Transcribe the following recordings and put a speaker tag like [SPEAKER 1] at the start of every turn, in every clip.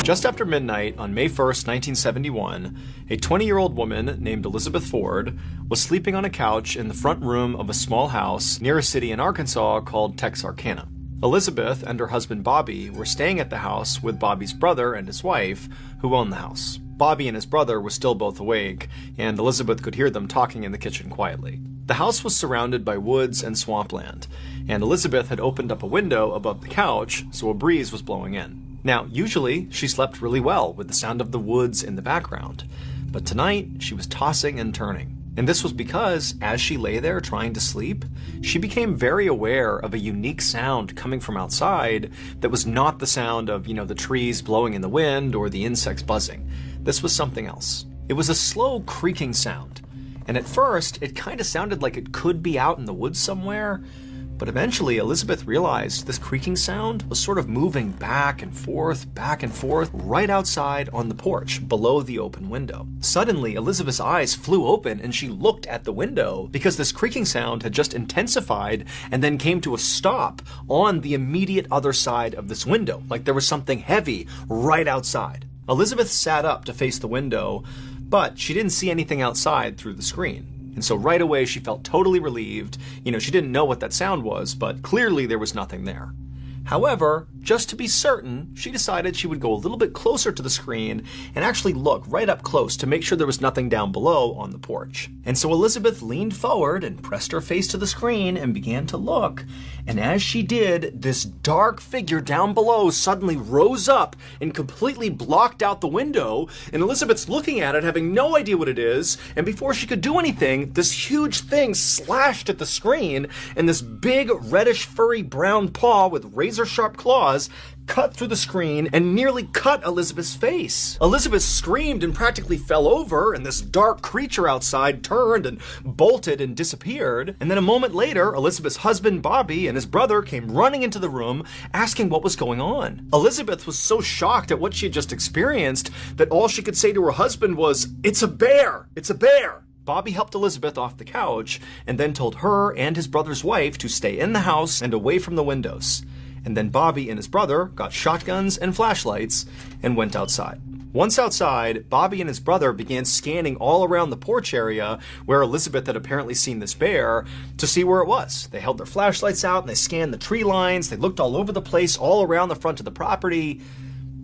[SPEAKER 1] Just after midnight on May 1st, 1971, a 20-year-old woman named Elizabeth Ford was sleeping on a couch in the front room of a small house near a city in Arkansas called Texarkana. Elizabeth and her husband Bobby were staying at the house with Bobby's brother and his wife, who owned the house. Bobby and his brother were still both awake, and Elizabeth could hear them talking in the kitchen quietly. The house was surrounded by woods and swampland, and Elizabeth had opened up a window above the couch, so a breeze was blowing in. Now, usually, she slept really well with the sound of the woods in the background, but tonight she was tossing and turning. And this was because, as she lay there trying to sleep, she became very aware of a unique sound coming from outside that was not the sound of, the trees blowing in the wind or the insects buzzing. This was something else. It was a slow creaking sound, and at first, it kind of sounded like it could be out in the woods somewhere. But eventually, Elizabeth realized this creaking sound was sort of moving back and forth, right outside on the porch, below the open window. Suddenly, Elizabeth's eyes flew open and she looked at the window because this creaking sound had just intensified and then came to a stop on the immediate other side of this window, like there was something heavy right outside. Elizabeth sat up to face the window, but she didn't see anything outside through the screen. And so right away she felt totally relieved. She didn't know what that sound was, but clearly there was nothing there. However, just to be certain, she decided she would go a little bit closer to the screen and actually look right up close to make sure there was nothing down below on the porch. And so Elizabeth leaned forward and pressed her face to the screen and began to look. And as she did, this dark figure down below suddenly rose up and completely blocked out the window. And Elizabeth's looking at it, having no idea what it is. And before she could do anything, this huge thing slashed at the screen, and this big reddish furry brown paw with razor-sharp claws cut through the screen and nearly cut Elizabeth's face. Elizabeth screamed and practically fell over, and this dark creature outside turned and bolted and disappeared. And then a moment later, Elizabeth's husband Bobby and his brother came running into the room asking what was going on. Elizabeth was so shocked at what she had just experienced that all she could say to her husband was, "It's a bear! It's a bear!" Bobby helped Elizabeth off the couch and then told her and his brother's wife to stay in the house and away from the windows. And then Bobby and his brother got shotguns and flashlights and went outside. Once outside, Bobby and his brother began scanning all around the porch area where Elizabeth had apparently seen this bear to see where it was. They held their flashlights out and they scanned the tree lines. They looked all over the place, all around the front of the property,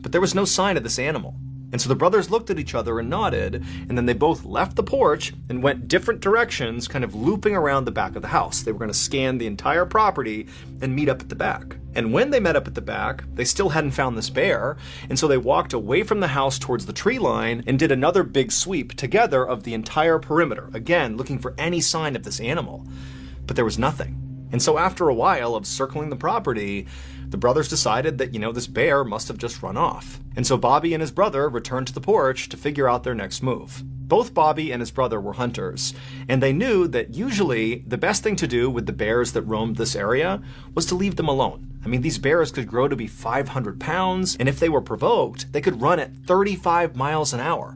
[SPEAKER 1] but there was no sign of this animal. And so the brothers looked at each other and nodded, and then they both left the porch and went different directions, kind of looping around the back of the house. They were going to scan the entire property and meet up at the back. And when they met up at the back, they still hadn't found this bear, and so they walked away from the house towards the tree line and did another big sweep together of the entire perimeter, again, looking for any sign of this animal. But there was nothing. And so after a while of circling the property, the brothers decided that, this bear must have just run off. And so Bobby and his brother returned to the porch to figure out their next move. Both Bobby and his brother were hunters, and they knew that usually the best thing to do with the bears that roamed this area was to leave them alone. I mean, these bears could grow to be 500 pounds, and if they were provoked, they could run at 35 miles an hour.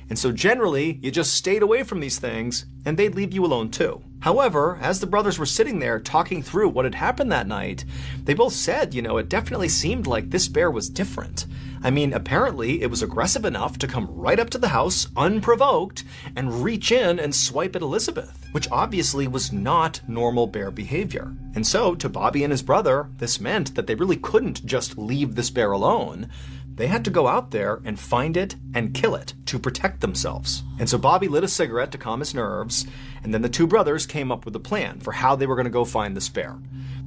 [SPEAKER 1] And so generally, you just stayed away from these things, and they'd leave you alone too. However, as the brothers were sitting there talking through what had happened that night, they both said, it definitely seemed like this bear was different. I mean, apparently it was aggressive enough to come right up to the house, unprovoked, and reach in and swipe at Elizabeth, which obviously was not normal bear behavior. And so, to Bobby and his brother, this meant that they really couldn't just leave this bear alone. They had to go out there and find it and kill it to protect themselves. And so Bobby lit a cigarette to calm his nerves, and then the two brothers came up with a plan for how they were going to go find this bear.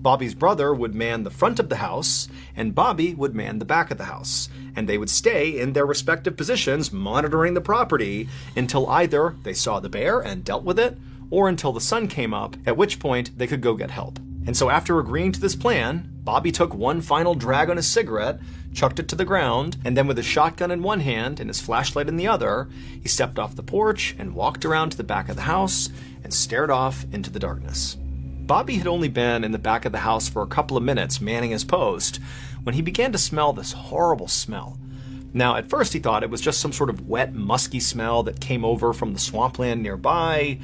[SPEAKER 1] Bobby's brother would man the front of the house, and Bobby would man the back of the house, and they would stay in their respective positions monitoring the property until either they saw the bear and dealt with it, or until the sun came up, at which point they could go get help. And so after agreeing to this plan, Bobby took one final drag on his cigarette, chucked it to the ground, and then with his shotgun in one hand and his flashlight in the other, he stepped off the porch and walked around to the back of the house and stared off into the darkness. Bobby had only been in the back of the house for a couple of minutes manning his post when he began to smell this horrible smell. Now, at first he thought it was just some sort of wet, musky smell that came over from the swampland nearby,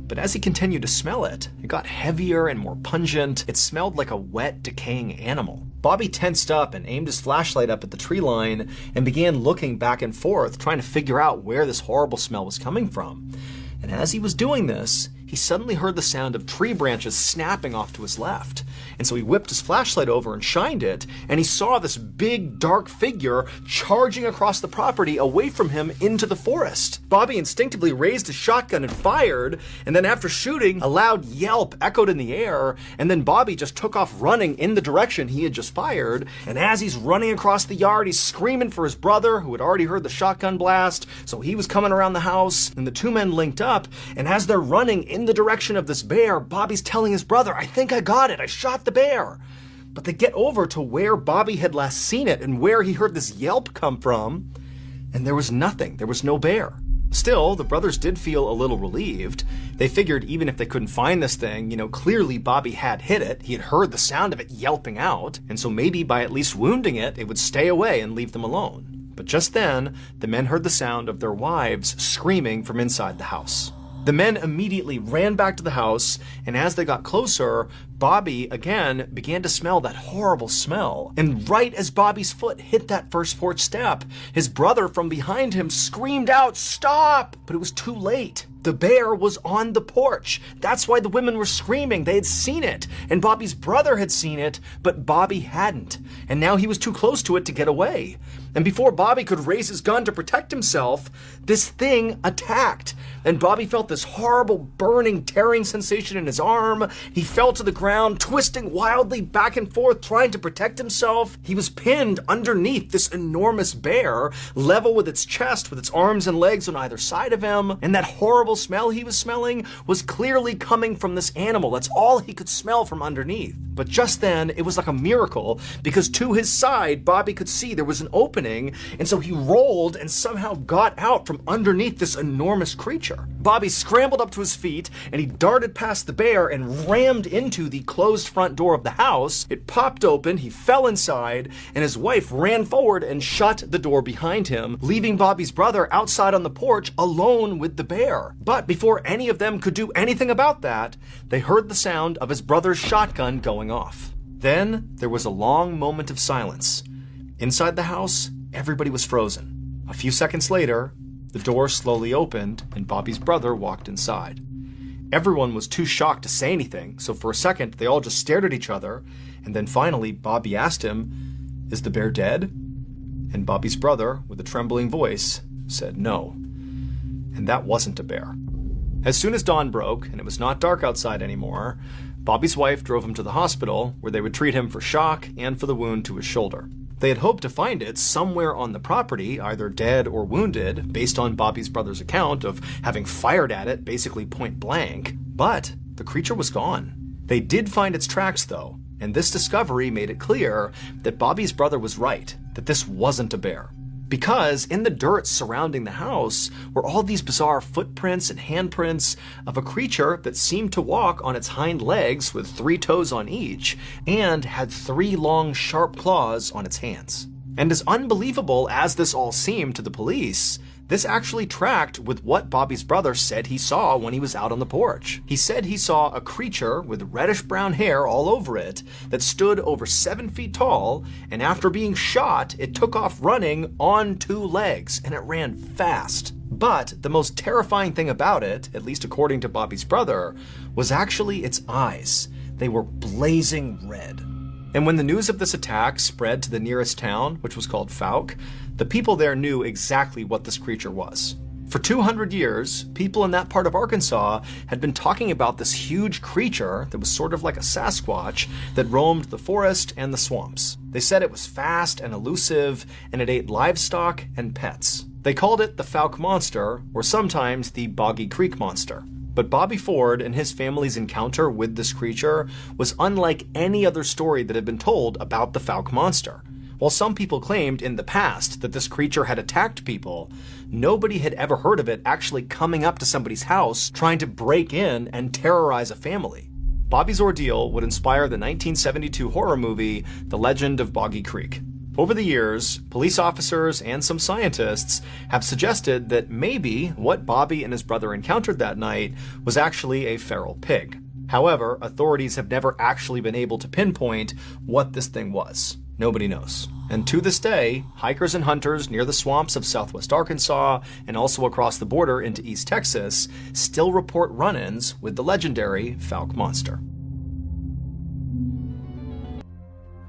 [SPEAKER 1] But as he continued to smell it, it got heavier and more pungent. It smelled like a wet, decaying animal. Bobby tensed up and aimed his flashlight up at the tree line and began looking back and forth, trying to figure out where this horrible smell was coming from. And as he was doing this, he suddenly heard the sound of tree branches snapping off to his left. And so he whipped his flashlight over and shined it, and he saw this big, dark figure charging across the property away from him into the forest. Bobby instinctively raised his shotgun and fired, and then after shooting, a loud yelp echoed in the air, and then Bobby just took off running in the direction he had just fired. And as he's running across the yard, he's screaming for his brother, who had already heard the shotgun blast, so he was coming around the house, and the two men linked up, and as they're running in the direction of this bear, Bobby's telling his brother, "I think I got it, I shot the bear." But they get over to where Bobby had last seen it and where he heard this yelp come from, and there was nothing. There was no bear. Still, the brothers did feel a little relieved. They figured even if they couldn't find this thing, clearly Bobby had hit it. He had heard the sound of it yelping out, and so maybe by at least wounding it, it would stay away and leave them alone. But just then, the men heard the sound of their wives screaming from inside the house. The men immediately ran back to the house, and as they got closer, Bobby again began to smell that horrible smell. And right as Bobby's foot hit that first porch step, his brother from behind him screamed out, "Stop!" But it was too late. The bear was on the porch. That's why the women were screaming. They had seen it, and Bobby's brother had seen it, but Bobby hadn't. And now he was too close to it to get away. And before Bobby could raise his gun to protect himself, this thing attacked. And Bobby felt this horrible burning, tearing sensation in his arm. He fell to the ground, twisting wildly back and forth, trying to protect himself. He was pinned underneath this enormous bear, level with its chest, with its arms and legs on either side of him. And that horrible smell he was smelling was clearly coming from this animal. That's all he could smell from underneath. But just then, it was like a miracle, because to his side, Bobby could see there was an opening, and so he rolled and somehow got out from underneath this enormous creature. Bobby scrambled up to his feet, and he darted past the bear and rammed into the closed front door of the house. It popped open, he fell inside, and his wife ran forward and shut the door behind him, leaving Bobby's brother outside on the porch alone with the bear. But before any of them could do anything about that, they heard the sound of his brother's shotgun going off. Then there was a long moment of silence. Inside the house, everybody was frozen. A few seconds later, the door slowly opened and Bobby's brother walked inside. Everyone was too shocked to say anything, so for a second they all just stared at each other, and then finally Bobby asked him, "Is the bear dead?" And Bobby's brother, with a trembling voice, said no. And that wasn't a bear. As soon as dawn broke and it was not dark outside anymore, Bobby's wife drove him to the hospital where they would treat him for shock and for the wound to his shoulder. They had hoped to find it somewhere on the property, either dead or wounded, based on Bobby's brother's account of having fired at it basically point blank, but the creature was gone. They did find its tracks though, and this discovery made it clear that Bobby's brother was right, that this wasn't a bear. Because in the dirt surrounding the house were all these bizarre footprints and handprints of a creature that seemed to walk on its hind legs with 3 toes on each and had 3 long sharp claws on its hands. And as unbelievable as this all seemed to the police, this actually tracked with what Bobby's brother said he saw when he was out on the porch. He said he saw a creature with reddish-brown hair all over it that stood over 7 feet tall, and after being shot, it took off running on 2 legs, and it ran fast. But the most terrifying thing about it, at least according to Bobby's brother, was actually its eyes. They were blazing red. And when the news of this attack spread to the nearest town, which was called Fouke, the people there knew exactly what this creature was. For 200 years, people in that part of Arkansas had been talking about this huge creature that was sort of like a Sasquatch that roamed the forest and the swamps. They said it was fast and elusive, and it ate livestock and pets. They called it the Fouke Monster, or sometimes the Boggy Creek Monster. But Bobby Ford and his family's encounter with this creature was unlike any other story that had been told about the Fouke Monster. While some people claimed in the past that this creature had attacked people, nobody had ever heard of it actually coming up to somebody's house trying to break in and terrorize a family. Bobby's ordeal would inspire the 1972 horror movie The Legend of Boggy Creek. Over the years, police officers and some scientists have suggested that maybe what Bobby and his brother encountered that night was actually a feral pig. However, authorities have never actually been able to pinpoint what this thing was. Nobody knows. And to this day, hikers and hunters near the swamps of southwest Arkansas and also across the border into East Texas still report run-ins with the legendary Fouke monster.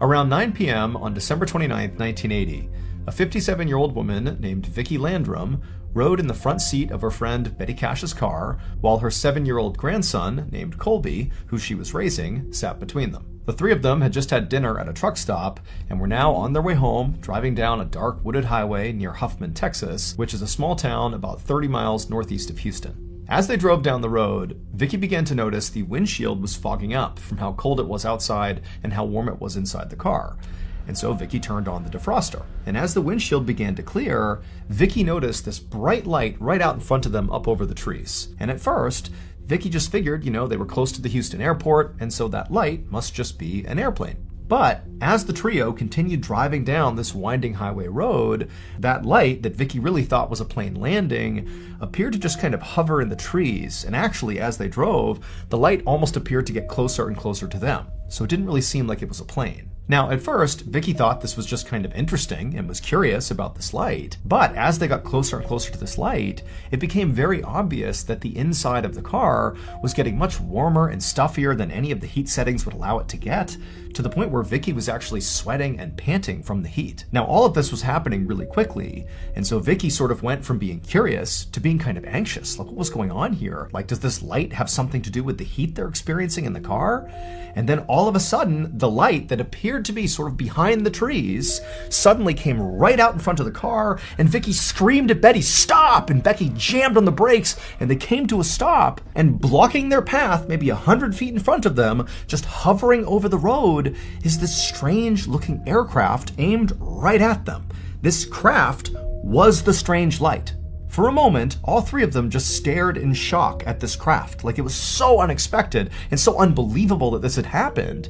[SPEAKER 1] Around 9 p.m. on December 29, 1980, a 57-year-old woman named Vicki Landrum rode in the front seat of her friend Betty Cash's car, while her 7-year-old grandson, named Colby, who she was raising, sat between them. The three of them had just had dinner at a truck stop and were now on their way home, driving down a dark wooded highway near Huffman, Texas, which is a small town about 30 miles northeast of Houston. As they drove down the road, Vicki began to notice the windshield was fogging up from how cold it was outside and how warm it was inside the car. And so Vicki turned on the defroster. And as the windshield began to clear, Vicki noticed this bright light right out in front of them up over the trees. And at first, Vicki just figured, they were close to the Houston airport, and so that light must just be an airplane. But as the trio continued driving down this winding highway road, that light that Vicki really thought was a plane landing appeared to just kind of hover in the trees. And actually, as they drove, the light almost appeared to get closer and closer to them. So it didn't really seem like it was a plane. Now, at first, Vicki thought this was just kind of interesting and was curious about this light. But as they got closer and closer to this light, it became very obvious that the inside of the car was getting much warmer and stuffier than any of the heat settings would allow it to get, to the point where Vicki was actually sweating and panting from the heat. Now, all of this was happening really quickly, and so Vicki sort of went from being curious to being kind of anxious. Like, what was going on here? Like, does this light have something to do with the heat they're experiencing in the car? And then all of a sudden, the light that appeared to be sort of behind the trees suddenly came right out in front of the car, and Vicki screamed at Betty, "Stop!" And Becky jammed on the brakes, and they came to a stop, and blocking their path maybe 100 feet in front of them, just hovering over the road, is this strange-looking aircraft aimed right at them. This craft was the strange light. For a moment, all three of them just stared in shock at this craft, like it was so unexpected and so unbelievable that this had happened.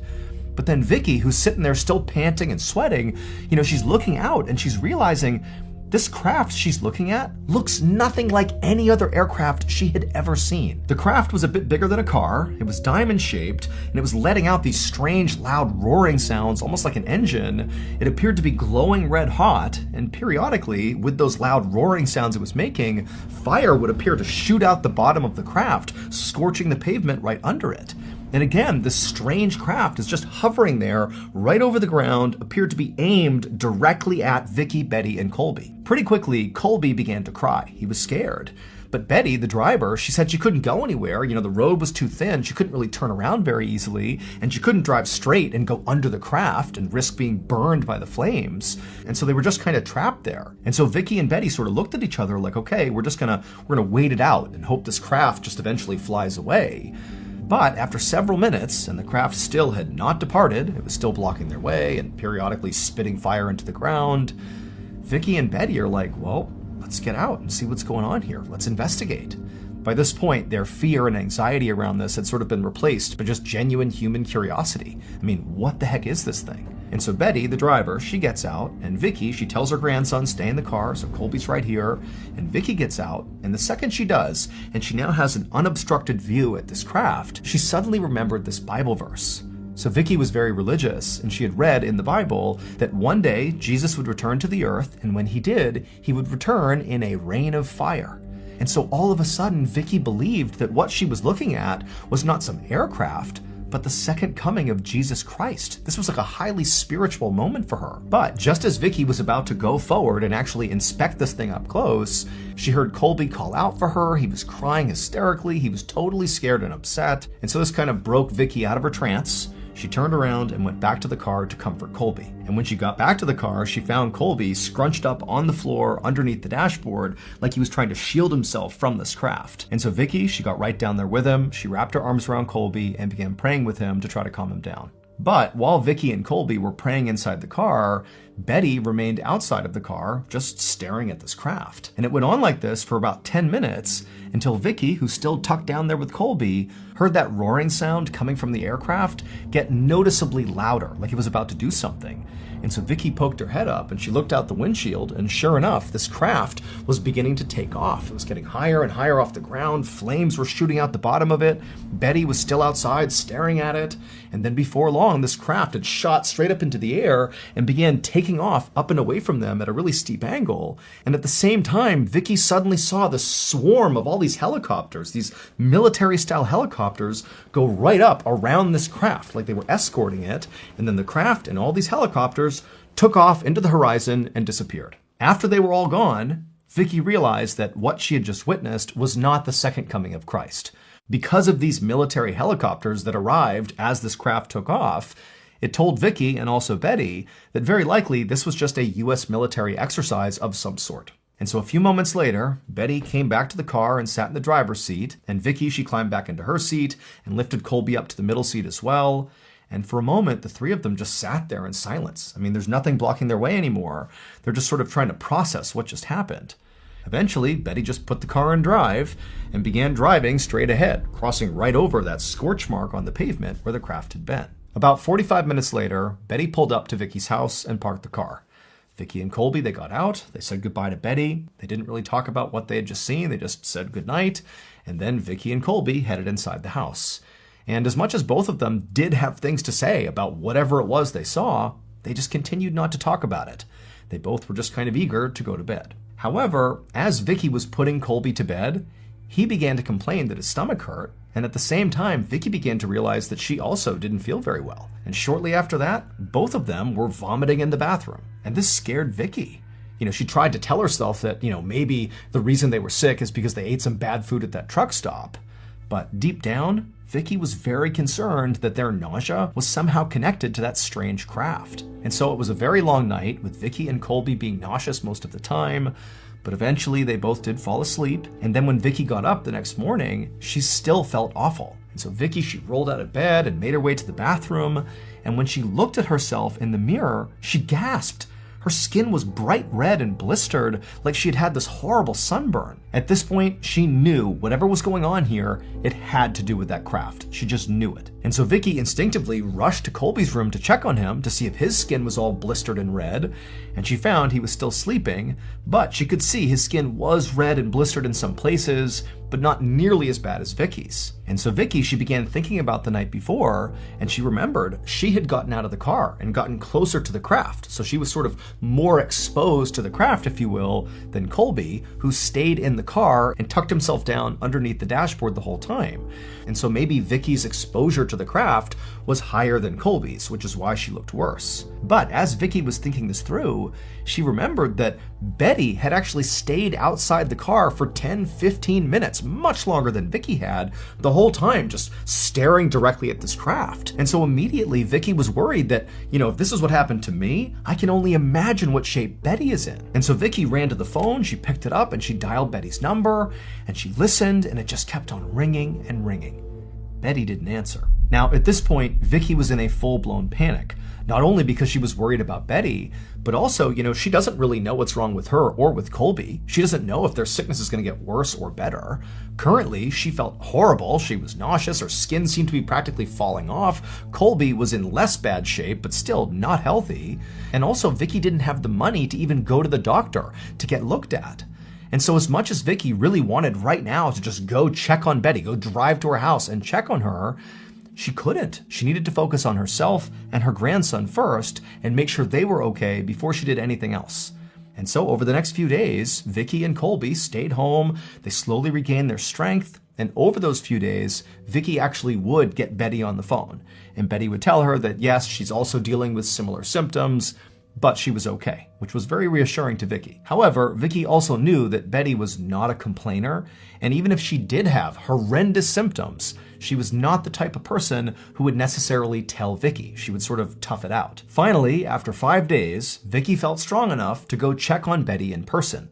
[SPEAKER 1] But then Vicki, who's sitting there still panting and sweating, she's looking out and she's realizing this craft she's looking at looks nothing like any other aircraft she had ever seen. The craft was a bit bigger than a car, it was diamond-shaped, and it was letting out these strange, loud roaring sounds, almost like an engine. It appeared to be glowing red hot, and periodically, with those loud roaring sounds it was making, fire would appear to shoot out the bottom of the craft, scorching the pavement right under it. And again, this strange craft is just hovering there right over the ground, appeared to be aimed directly at Vicki, Betty, and Colby. Pretty quickly, Colby began to cry. He was scared. But Betty, the driver, she said she couldn't go anywhere. The road was too thin. She couldn't really turn around very easily, and she couldn't drive straight and go under the craft and risk being burned by the flames. And so they were just kind of trapped there. And so Vicki and Betty sort of looked at each other like, okay, we're gonna wait it out and hope this craft just eventually flies away. But after several minutes, and the craft still had not departed, it was still blocking their way and periodically spitting fire into the ground, Vicki and Betty are like, well, let's get out and see what's going on here. Let's investigate. By this point, their fear and anxiety around this had sort of been replaced by just genuine human curiosity. I mean, what the heck is this thing? And so Betty, the driver, she gets out, and Vicki, she tells her grandson, stay in the car, so Colby's right here, and Vicki gets out, and the second she does, and she now has an unobstructed view at this craft, she suddenly remembered this Bible verse. So Vicki was very religious, and she had read in the Bible that one day Jesus would return to the earth, and when he did, he would return in a rain of fire. And so all of a sudden, Vicki believed that what she was looking at was not some aircraft, but the second coming of Jesus Christ. This was like a highly spiritual moment for her. But just as Vicki was about to go forward and actually inspect this thing up close, she heard Colby call out for her. He was crying hysterically. He was totally scared and upset. And so this kind of broke Vicki out of her trance. She turned around and went back to the car to comfort Colby. And when she got back to the car, she found Colby scrunched up on the floor underneath the dashboard like he was trying to shield himself from this craft. And so Vicki, she got right down there with him. She wrapped her arms around Colby and began praying with him to try to calm him down. But while Vicky and Colby were praying inside the car, Betty remained outside of the car, just staring at this craft. And it went on like this for about 10 minutes until Vicky, who's still tucked down there with Colby, heard that roaring sound coming from the aircraft get noticeably louder, like it was about to do something. And so Vicky poked her head up and she looked out the windshield, and sure enough, this craft was beginning to take off. It was getting higher and higher off the ground. Flames were shooting out the bottom of it. Betty was still outside staring at it. And then before long, this craft had shot straight up into the air and began taking off up and away from them at a really steep angle. And at the same time, Vicky suddenly saw this swarm of all these helicopters, these military-style helicopters, go right up around this craft, like they were escorting it. And then the craft and all these helicopters took off into the horizon and disappeared. After they were all gone, Vicky realized that what she had just witnessed was not the second coming of Christ. Because of these military helicopters that arrived as this craft took off, it told Vicky and also Betty that very likely this was just a US military exercise of some sort. And so a few moments later, Betty came back to the car and sat in the driver's seat, and Vicky, she climbed back into her seat and lifted Colby up to the middle seat as well. And for a moment, the three of them just sat there in silence. I mean, there's nothing blocking their way anymore. They're just sort of trying to process what just happened. Eventually, Betty just put the car in drive and began driving straight ahead, crossing right over that scorch mark on the pavement where the craft had been. About 45 minutes later, Betty pulled up to Vicky's house and parked the car. Vicky and Colby, they got out. They said goodbye to Betty. They didn't really talk about what they had just seen. They just said goodnight. And then Vicky and Colby headed inside the house. And as much as both of them did have things to say about whatever it was they saw, they just continued not to talk about it. They both were just kind of eager to go to bed. However, as Vicky was putting Colby to bed, he began to complain that his stomach hurt, and at the same time, Vicky began to realize that she also didn't feel very well. And shortly after that, both of them were vomiting in the bathroom. And this scared Vicky. She tried to tell herself that, maybe the reason they were sick is because they ate some bad food at that truck stop. But deep down, Vicky was very concerned that their nausea was somehow connected to that strange craft. And so it was a very long night, with Vicky and Colby being nauseous most of the time, but eventually they both did fall asleep. And then when Vicky got up the next morning, she still felt awful. And so Vicky, she rolled out of bed and made her way to the bathroom, and when she looked at herself in the mirror, she gasped. Her skin was bright red and blistered, like she had had this horrible sunburn. At this point, she knew whatever was going on here, it had to do with that craft. She just knew it. And so Vicky instinctively rushed to Colby's room to check on him to see if his skin was all blistered and red, and she found he was still sleeping, but she could see his skin was red and blistered in some places, but not nearly as bad as Vicky's. And so Vicky, she began thinking about the night before, and she remembered she had gotten out of the car and gotten closer to the craft. So she was sort of more exposed to the craft, if you will, than Colby, who stayed in the car and tucked himself down underneath the dashboard the whole time. And so maybe Vicky's exposure to the craft was higher than Colby's, which is why she looked worse. But as Vicky was thinking this through, she remembered that Betty had actually stayed outside the car for 10-15 minutes, much longer than Vicky had, the whole time just staring directly at this craft. And so immediately Vicky was worried that, if this is what happened to me, I can only imagine what shape Betty is in. And so Vicky ran to the phone, she picked it up, and she dialed Betty's number, and she listened, and it just kept on ringing and ringing. Betty didn't answer. Now, at this point, Vicky was in a full-blown panic, not only because she was worried about Betty, but also, she doesn't really know what's wrong with her or with Colby. She doesn't know if their sickness is going to get worse or better. Currently, she felt horrible. She was nauseous. Her skin seemed to be practically falling off. Colby was in less bad shape, but still not healthy. And also, Vicky didn't have the money to even go to the doctor to get looked at. And so as much as Vicky really wanted right now to just go check on Betty, go drive to her house and check on her, she couldn't. She needed to focus on herself and her grandson first and make sure they were okay before she did anything else. And so over the next few days, Vicky and Colby stayed home. They slowly regained their strength. And over those few days, Vicky actually would get Betty on the phone. And Betty would tell her that, yes, she's also dealing with similar symptoms, but she was okay, which was very reassuring to Vicky. However, Vicky also knew that Betty was not a complainer, and even if she did have horrendous symptoms, she was not the type of person who would necessarily tell Vicky. She would sort of tough it out. Finally, after 5 days, Vicky felt strong enough to go check on Betty in person.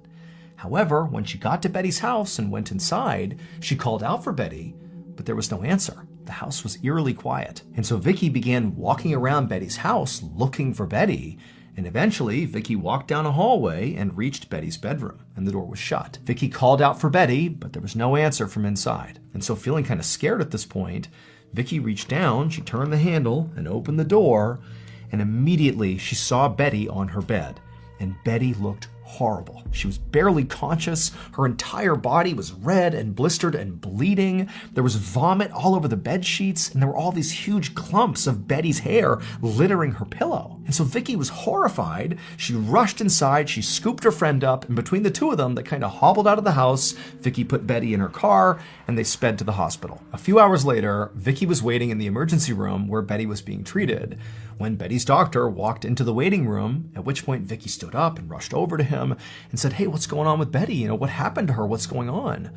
[SPEAKER 1] However, when she got to Betty's house and went inside, she called out for Betty, but there was no answer. the house was eerily quiet. And so Vicky began walking around Betty's house looking for Betty. And eventually, Vicky walked down a hallway and reached Betty's bedroom, and the door was shut. Vicky called out for Betty, but there was no answer from inside. And so feeling kind of scared at this point, Vicky reached down, she turned the handle and opened the door, and immediately she saw Betty on her bed. And Betty looked horrible. She was barely conscious. Her entire body was red and blistered and bleeding. There was vomit all over the bed sheets, and there were all these huge clumps of Betty's hair littering her pillow. And so Vicky was horrified. She rushed inside, she scooped her friend up, and between the two of them, they kind of hobbled out of the house. Vicky put Betty in her car, and they sped to the hospital. A few hours later, Vicky was waiting in the emergency room where Betty was being treated when Betty's doctor walked into the waiting room, at which point Vicky stood up and rushed over to him and said, "Hey, what's going on with Betty? What happened to her? What's going on?"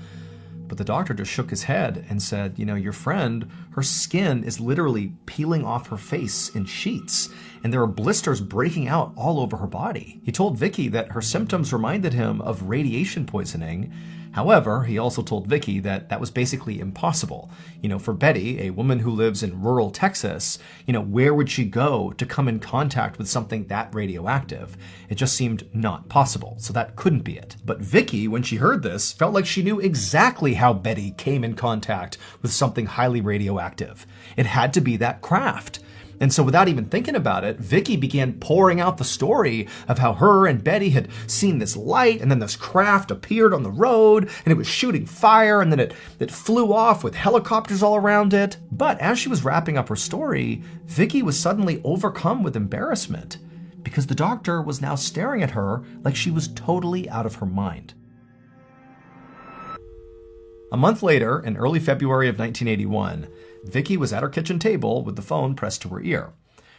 [SPEAKER 1] But the doctor just shook his head and said, your friend, her skin is literally peeling off her face in sheets, and there are blisters breaking out all over her body. He told Vicky that her symptoms reminded him of radiation poisoning. However, he also told Vicky that that was basically impossible. For Betty, a woman who lives in rural Texas, where would she go to come in contact with something that radioactive? It just seemed not possible, so that couldn't be it. But Vicky, when she heard this, felt like she knew exactly how Betty came in contact with something highly radioactive. It had to be that craft. And so without even thinking about it, Vicky began pouring out the story of how her and Betty had seen this light, and then this craft appeared on the road, and it was shooting fire, and then it flew off with helicopters all around it. But as she was wrapping up her story, Vicky was suddenly overcome with embarrassment because the doctor was now staring at her like she was totally out of her mind. A month later, in early February of 1981, Vicky was at her kitchen table with the phone pressed to her ear.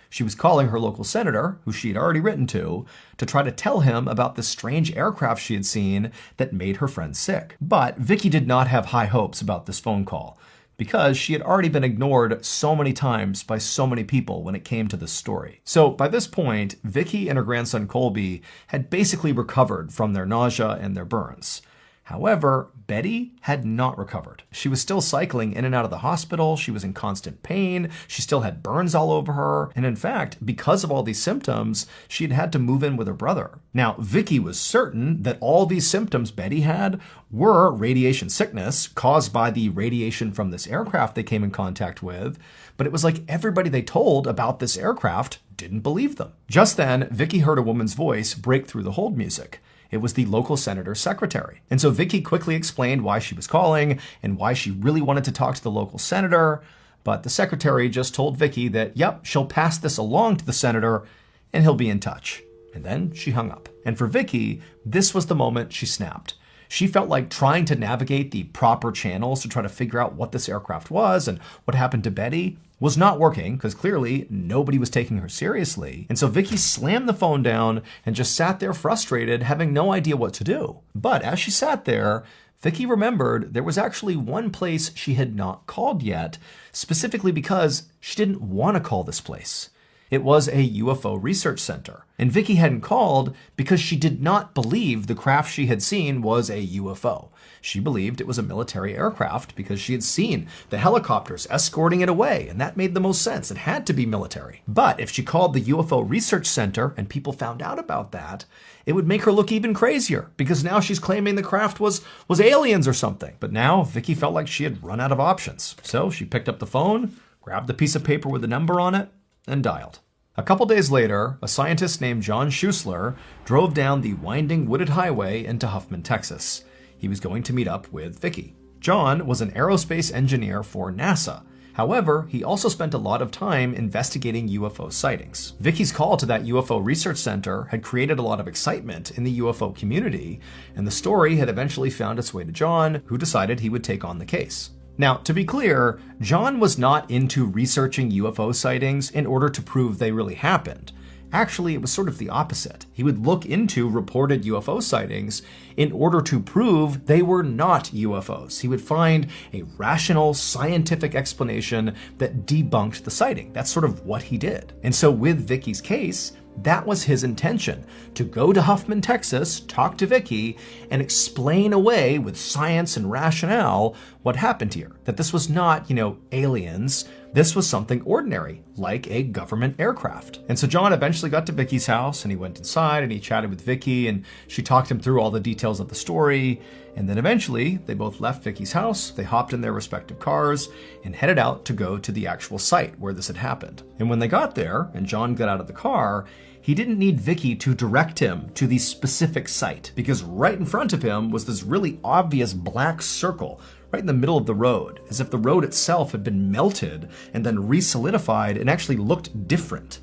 [SPEAKER 1] She was calling her local senator, who she had already written to try to tell him about this strange aircraft she had seen that made her friend sick. But Vicky did not have high hopes about this phone call, because she had already been ignored so many times by so many people when it came to this story. So by this point, Vicky and her grandson Colby had basically recovered from their nausea and their burns. However, Betty had not recovered. She was still cycling in and out of the hospital. She was in constant pain. She still had burns all over her. And in fact, because of all these symptoms, she had had to move in with her brother. Now, Vicky was certain that all these symptoms Betty had were radiation sickness caused by the radiation from this aircraft they came in contact with. But it was like everybody they told about this aircraft didn't believe them. Just then, Vicky heard a woman's voice break through the hold music. It was the local senator's secretary. And so Vicky quickly explained why she was calling and why she really wanted to talk to the local senator. But the secretary just told Vicky that, yep, she'll pass this along to the senator and he'll be in touch. And then she hung up. And for Vicky, this was the moment she snapped. She felt like trying to navigate the proper channels to try to figure out what this aircraft was and what happened to Betty was not working, because clearly nobody was taking her seriously. And so Vicky slammed the phone down and just sat there frustrated, having no idea what to do. But as she sat there, Vicky remembered there was actually one place she had not called yet, specifically because she didn't want to call this place. It was a UFO research center. And Vicky hadn't called because she did not believe the craft she had seen was a UFO. She believed it was a military aircraft because she had seen the helicopters escorting it away, and that made the most sense. It had to be military. But if she called the UFO research center and people found out about that, it would make her look even crazier, because now she's claiming the craft was aliens or something. But now Vicky felt like she had run out of options. So she picked up the phone, grabbed a piece of paper with a number on it, and dialed. A couple days later, a scientist named John Schuessler drove down the winding wooded highway into Huffman, Texas. He was going to meet up with Vicky. John was an aerospace engineer for NASA. However, he also spent a lot of time investigating UFO sightings. Vicky's call to that UFO research center had created a lot of excitement in the UFO community, and the story had eventually found its way to John, who decided he would take on the case. Now, to be clear, John was not into researching UFO sightings in order to prove they really happened. Actually, it was sort of the opposite. He would look into reported UFO sightings in order to prove they were not UFOs. He would find a rational, scientific explanation that debunked the sighting. That's sort of what he did. And so with Vicky's case, That was his intention, to go to Huffman, Texas, talk to Vicky, and explain away with science and rationale what happened here. That this was not, aliens. This was something ordinary, like a government aircraft. And so John eventually got to Vicky's house, and he went inside and he chatted with Vicky, and she talked him through all the details of the story. And then eventually they both left Vicky's house, they hopped in their respective cars, and headed out to go to the actual site where this had happened. And when they got there, and John got out of the car, he didn't need Vicky to direct him to the specific site, because right in front of him was this really obvious black circle right in the middle of the road, as if the road itself had been melted and then re-solidified and actually looked different.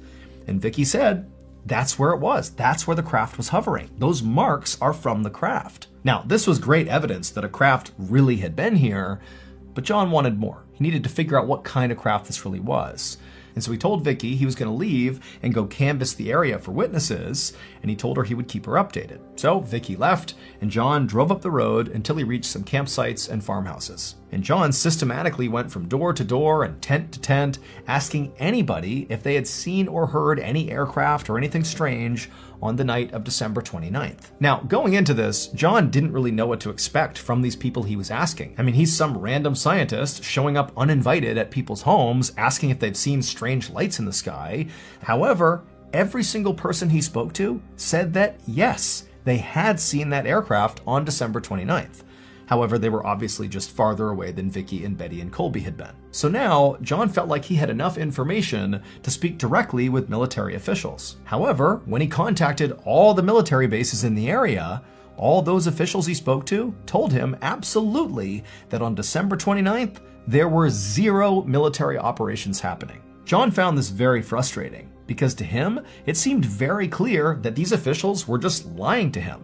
[SPEAKER 1] And Vicky said, that's where it was. That's where the craft was hovering. Those marks are from the craft. Now, this was great evidence that a craft really had been here, but John wanted more. He needed to figure out what kind of craft this really was. And so he told Vicky he was going to leave and go canvass the area for witnesses, and he told her he would keep her updated. So Vicky left, and John drove up the road until he reached some campsites and farmhouses. And John systematically went from door to door and tent to tent, asking anybody if they had seen or heard any aircraft or anything strange on the night of December 29th. Now, going into this, John didn't really know what to expect from these people he was asking. I mean, he's some random scientist showing up uninvited at people's homes, asking if they've seen strange lights in the sky. However, every single person he spoke to said that yes, they had seen that aircraft on December 29th. However, they were obviously just farther away than Vicky and Betty and Colby had been. So now, John felt like he had enough information to speak directly with military officials. However, when he contacted all the military bases in the area, all those officials he spoke to told him absolutely that on December 29th, there were 0 military operations happening. John found this very frustrating, because to him, it seemed very clear that these officials were just lying to him.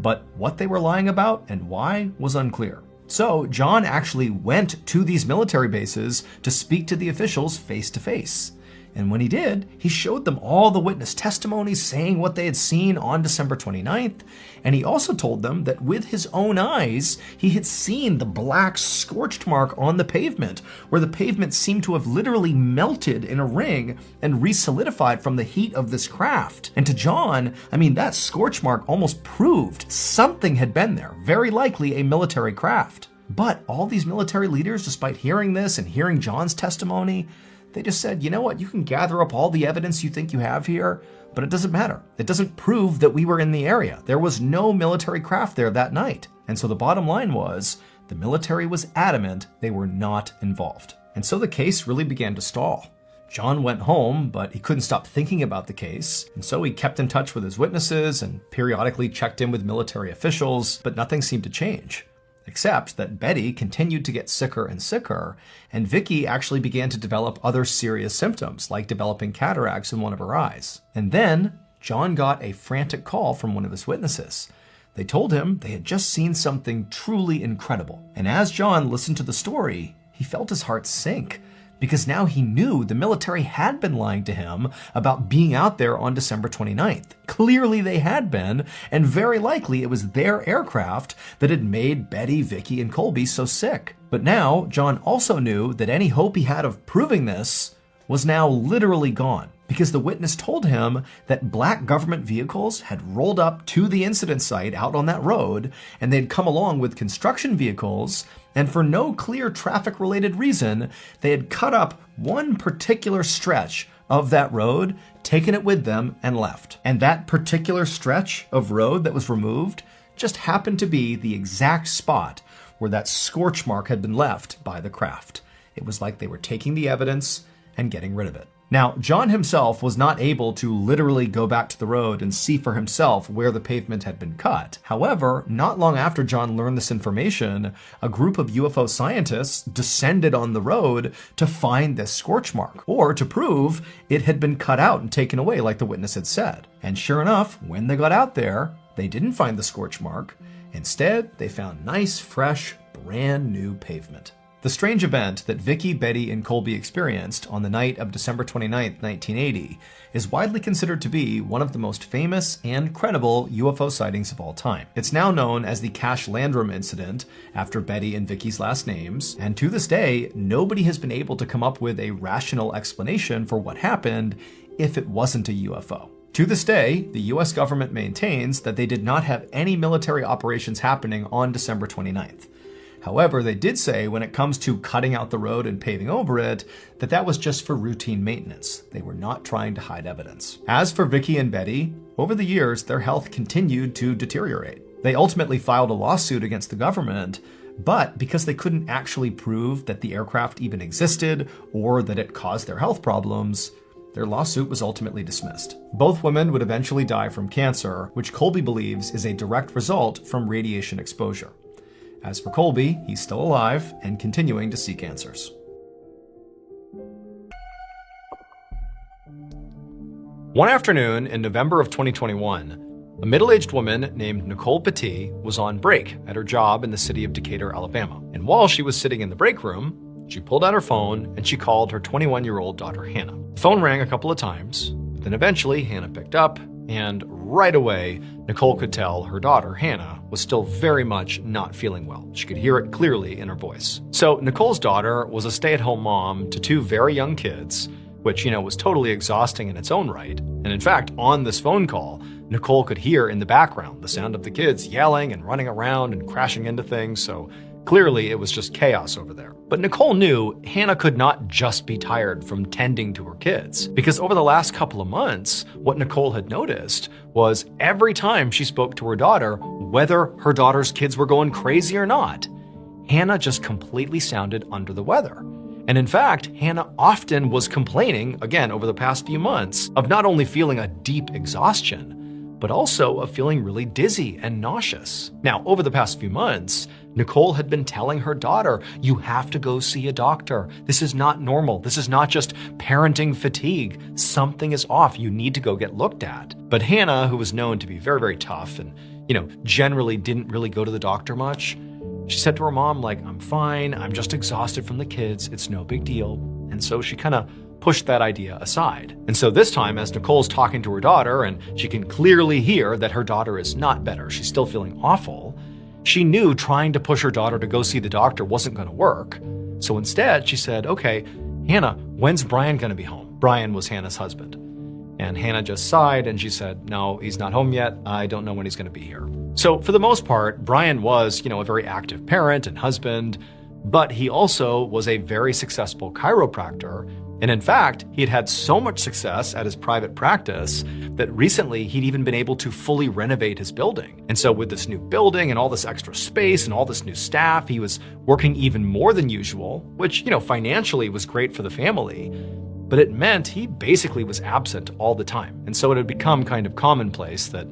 [SPEAKER 1] But what they were lying about and why was unclear. So John actually went to these military bases to speak to the officials face to face. And when he did, he showed them all the witness testimonies saying what they had seen on December 29th. And he also told them that with his own eyes, he had seen the black scorched mark on the pavement, where the pavement seemed to have literally melted in a ring and re-solidified from the heat of this craft. And to John, that scorch mark almost proved something had been there, very likely a military craft. But all these military leaders, despite hearing this and hearing John's testimony, they just said, you know what, you can gather up all the evidence you think you have here, but it doesn't matter. It doesn't prove that we were in the area. There was no military craft there that night. And so the bottom line was, the military was adamant they were not involved. And so the case really began to stall. John went home, but he couldn't stop thinking about the case, and so he kept in touch with his witnesses and periodically checked in with military officials, but nothing seemed to change. Except that Betty continued to get sicker and sicker, and Vicky actually began to develop other serious symptoms, like developing cataracts in one of her eyes. And then John got a frantic call from one of his witnesses. They told him they had just seen something truly incredible. And as John listened to the story, he felt his heart sink, because now he knew the military had been lying to him about being out there on December 29th. Clearly they had been, and very likely it was their aircraft that had made Betty, Vicky, and Colby so sick. But now, John also knew that any hope he had of proving this was now literally gone, because the witness told him that black government vehicles had rolled up to the incident site out on that road, and they'd come along with construction vehicles, and for no clear traffic-related reason, they had cut up one particular stretch of that road, taken it with them, and left. And that particular stretch of road that was removed just happened to be the exact spot where that scorch mark had been left by the craft. It was like they were taking the evidence and getting rid of it. Now, John himself was not able to literally go back to the road and see for himself where the pavement had been cut. However, not long after John learned this information, a group of UFO scientists descended on the road to find this scorch mark, or to prove it had been cut out and taken away like the witness had said. And sure enough, when they got out there, they didn't find the scorch mark. Instead, they found nice, fresh, brand new pavement. The strange event that Vicky, Betty, and Colby experienced on the night of December 29, 1980, is widely considered to be one of the most famous and credible UFO sightings of all time. It's now known as the Cache Landrum incident, after Betty and Vicky's last names, and to this day, nobody has been able to come up with a rational explanation for what happened if it wasn't a UFO. To this day, the US government maintains that they did not have any military operations happening on December 29th. However, they did say when it comes to cutting out the road and paving over it, that was just for routine maintenance. They were not trying to hide evidence. As for Vicky and Betty, over the years, their health continued to deteriorate. They ultimately filed a lawsuit against the government, but because they couldn't actually prove that the aircraft even existed or that it caused their health problems, their lawsuit was ultimately dismissed. Both women would eventually die from cancer, which Colby believes is a direct result from radiation exposure. As for Colby, he's still alive and continuing to seek answers. One afternoon in November of 2021, a middle-aged woman named Nicole Petit was on break at her job in the city of Decatur, Alabama. And while she was sitting in the break room, she pulled out her phone and she called her 21-year-old daughter, Hannah. The phone rang a couple of times, then eventually Hannah picked up, and right away, Nicole could tell her daughter, Hannah, was still very much not feeling well. She could hear it clearly in her voice. So Nicole's daughter was a stay-at-home mom to two very young kids, which, was totally exhausting in its own right. And in fact, on this phone call, Nicole could hear in the background the sound of the kids yelling and running around and crashing into things, so clearly it was just chaos over there. But Nicole knew Hannah could not just be tired from tending to her kids, because over the last couple of months, what Nicole had noticed was every time she spoke to her daughter, whether her daughter's kids were going crazy or not, Hannah just completely sounded under the weather. And in fact, Hannah often was complaining, again over the past few months, of not only feeling a deep exhaustion, but also of feeling really dizzy and nauseous. Now, over the past few months, Nicole had been telling her daughter, you have to go see a doctor. This is not normal. This is not just parenting fatigue. Something is off. You need to go get looked at. But Hannah, who was known to be very, very tough and, generally didn't really go to the doctor much, she said to her mom, I'm fine. I'm just exhausted from the kids. It's no big deal. And so she kind of pushed that idea aside. And so this time, as Nicole's talking to her daughter, and she can clearly hear that her daughter is not better, she's still feeling awful, she knew trying to push her daughter to go see the doctor wasn't going to work. So instead, she said, okay, Hannah, when's Brian going to be home? Brian was Hannah's husband. And Hannah just sighed and she said, no, he's not home yet. I don't know when he's going to be here. So for the most part, Brian was, a very active parent and husband, but he also was a very successful chiropractor. And in fact, he had had so much success at his private practice that recently he'd even been able to fully renovate his building. And so with this new building and all this extra space and all this new staff, he was working even more than usual, which, financially was great for the family. But it meant he basically was absent all the time. And so it had become kind of commonplace that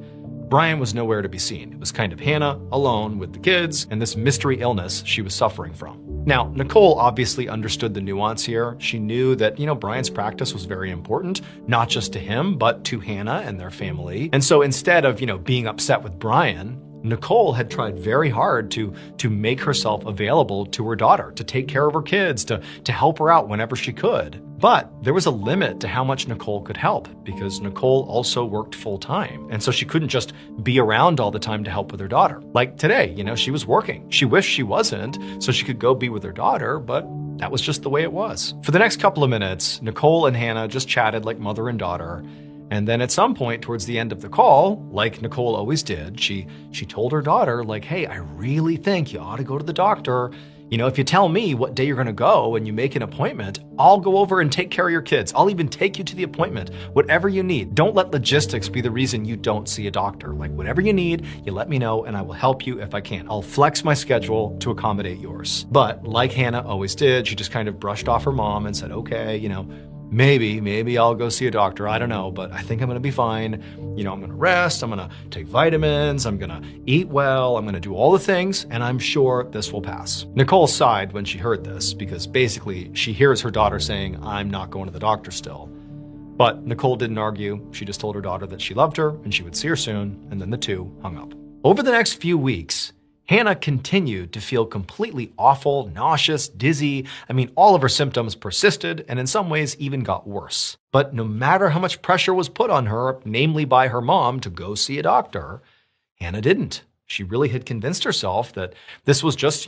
[SPEAKER 1] Brian was nowhere to be seen. It was kind of Hannah alone with the kids and this mystery illness she was suffering from. Now, Nicole obviously understood the nuance here. She knew that, Brian's practice was very important, not just to him, but to Hannah and their family. And so instead of, being upset with Brian, Nicole had tried very hard to make herself available to her daughter, to take care of her kids, to help her out whenever she could. But there was a limit to how much Nicole could help because Nicole also worked full time. And so she couldn't just be around all the time to help with her daughter. Like today, she was working. She wished she wasn't so she could go be with her daughter, but that was just the way it was. For the next couple of minutes, Nicole and Hannah just chatted like mother and daughter. And then at some point towards the end of the call, like Nicole always did, she told her daughter, hey, I really think you ought to go to the doctor. If you tell me what day you're going to go and you make an appointment, I'll go over and take care of your kids. I'll even take you to the appointment, whatever you need. Don't let logistics be the reason you don't see a doctor. Whatever you need, you let me know and I will help you if I can. I'll flex my schedule to accommodate yours. But like Hannah always did, she just kind of brushed off her mom and said, okay, maybe I'll go see a doctor. I don't know, but I think I'm going to be fine. I'm going to rest. I'm going to take vitamins. I'm going to eat well. I'm going to do all the things, and I'm sure this will pass. Nicole sighed when she heard this because basically she hears her daughter saying, I'm not going to the doctor still. But Nicole didn't argue. She just told her daughter that she loved her and she would see her soon, and then the two hung up. Over the next few weeks, Hannah continued to feel completely awful, nauseous, dizzy. All of her symptoms persisted and in some ways even got worse. But no matter how much pressure was put on her, namely by her mom, to go see a doctor, Hannah didn't. She really had convinced herself that this was just,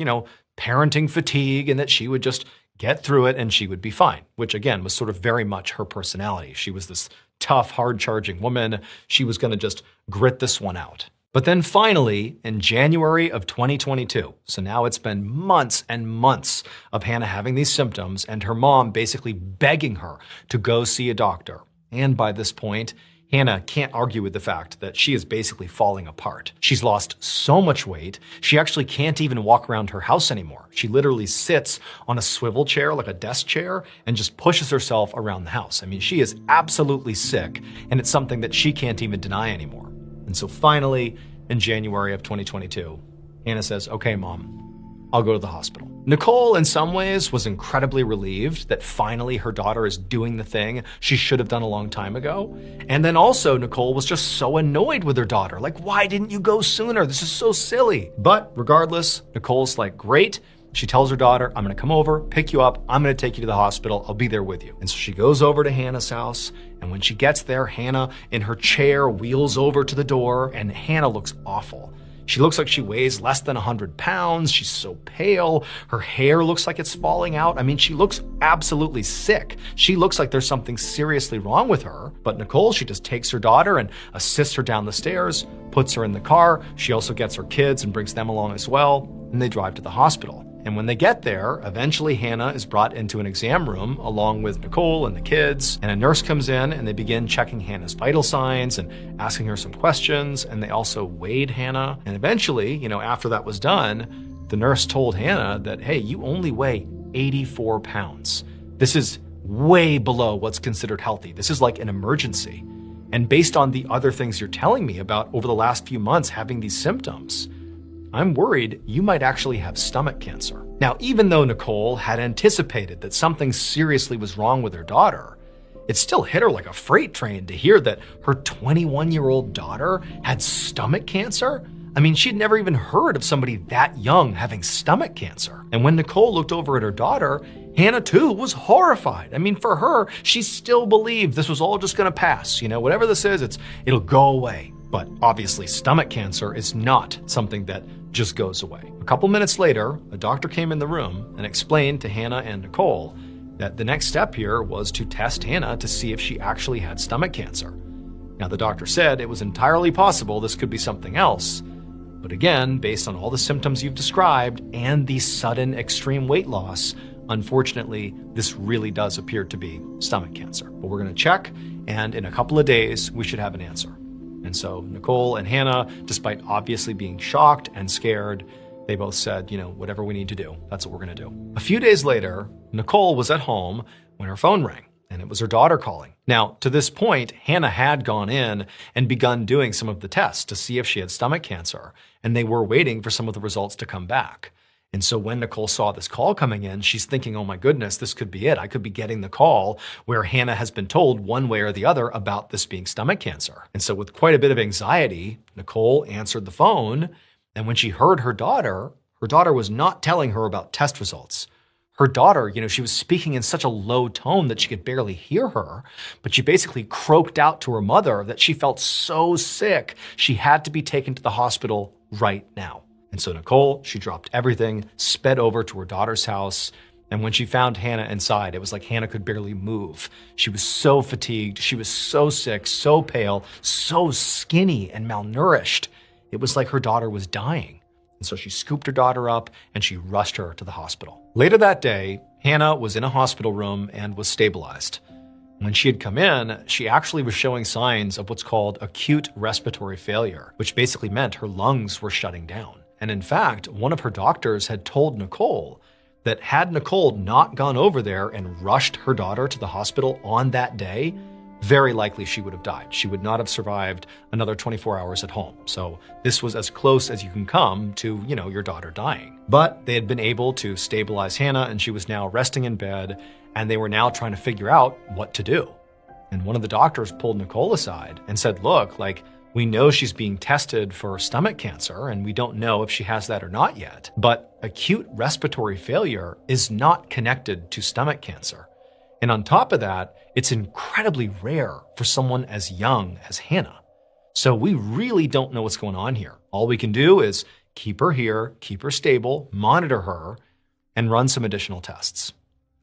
[SPEAKER 1] parenting fatigue and that she would just get through it, and she would be fine, which again was sort of very much her personality. She was this tough, hard-charging woman. She was going to just grit this one out. But then finally, in January of 2022, so now it's been months and months of Hannah having these symptoms and her mom basically begging her to go see a doctor. And by this point, Hannah can't argue with the fact that she is basically falling apart. She's lost so much weight, she actually can't even walk around her house anymore. She literally sits on a swivel chair, like a desk chair, and just pushes herself around the house. I mean, she is absolutely sick, and it's something that she can't even deny anymore. And so finally, in January of 2022, Hannah says, okay, Mom, I'll go to the hospital. Nicole, in some ways, was incredibly relieved that finally her daughter is doing the thing she should have done a long time ago. And then also, Nicole was just so annoyed with her daughter. Like, why didn't you go sooner? This is so silly. But regardless, Nicole's like, great. She tells her daughter, I'm gonna come over, pick you up, I'm gonna take you to the hospital, I'll be there with you. And so she goes over to Hannah's house, and when she gets there, Hannah in her chair wheels over to the door, and Hannah looks awful. She looks like she weighs less than 100 pounds, she's so pale, her hair looks like it's falling out. I mean, she looks absolutely sick. She looks like there's something seriously wrong with her. But Nicole, she just takes her daughter and assists her down the stairs, puts her in the car. She also gets her kids and brings them along as well, and they drive to the hospital. And when they get there, eventually Hannah is brought into an exam room along with Nicole and the kids, and a nurse comes in and they begin checking Hannah's vital signs and asking her some questions, and they also weighed Hannah. And eventually, after that was done, the nurse told Hannah that, hey, you only weigh 84 pounds. This is way below what's considered healthy. This is like an emergency. And based on the other things you're telling me about over the last few months having these symptoms, I'm worried you might actually have stomach cancer. Now, even though Nicole had anticipated that something seriously was wrong with her daughter, it still hit her like a freight train to hear that her 21-year-old daughter had stomach cancer. I mean, she'd never even heard of somebody that young having stomach cancer. And when Nicole looked over at her daughter, Hannah too was horrified. I mean, for her, she still believed this was all just gonna pass. Whatever this is, it'll go away. But obviously, stomach cancer is not something that just goes away. A couple minutes later, a doctor came in the room and explained to Hannah and Nicole that the next step here was to test Hannah to see if she actually had stomach cancer. Now, the doctor said it was entirely possible this could be something else. But again, based on all the symptoms you've described and the sudden extreme weight loss, unfortunately, this really does appear to be stomach cancer. But we're gonna check, and in a couple of days, we should have an answer. And so Nicole and Hannah, despite obviously being shocked and scared, they both said, whatever we need to do, that's what we're gonna do. A few days later, Nicole was at home when her phone rang, and it was her daughter calling. Now, to this point, Hannah had gone in and begun doing some of the tests to see if she had stomach cancer, and they were waiting for some of the results to come back. And so when Nicole saw this call coming in, she's thinking, oh my goodness, this could be it. I could be getting the call where Hannah has been told one way or the other about this being stomach cancer. And so with quite a bit of anxiety, Nicole answered the phone. And when she heard her daughter was not telling her about test results. Her daughter, she was speaking in such a low tone that she could barely hear her, but she basically croaked out to her mother that she felt so sick, she had to be taken to the hospital right now. And so Nicole, she dropped everything, sped over to her daughter's house. And when she found Hannah inside, it was like Hannah could barely move. She was so fatigued. She was so sick, so pale, so skinny and malnourished. It was like her daughter was dying. And so she scooped her daughter up and she rushed her to the hospital. Later that day, Hannah was in a hospital room and was stabilized. When she had come in, she actually was showing signs of what's called acute respiratory failure, which basically meant her lungs were shutting down. And in fact, one of her doctors had told Nicole that had Nicole not gone over there and rushed her daughter to the hospital on that day, very likely she would have died. She would not have survived another 24 hours at home. So this was as close as you can come to, your daughter dying. But they had been able to stabilize Hannah, and she was now resting in bed, and they were now trying to figure out what to do. And one of the doctors pulled Nicole aside and said, look, we know she's being tested for stomach cancer, and we don't know if she has that or not yet. But acute respiratory failure is not connected to stomach cancer. And on top of that, it's incredibly rare for someone as young as Hannah. So we really don't know what's going on here. All we can do is keep her here, keep her stable, monitor her, and run some additional tests.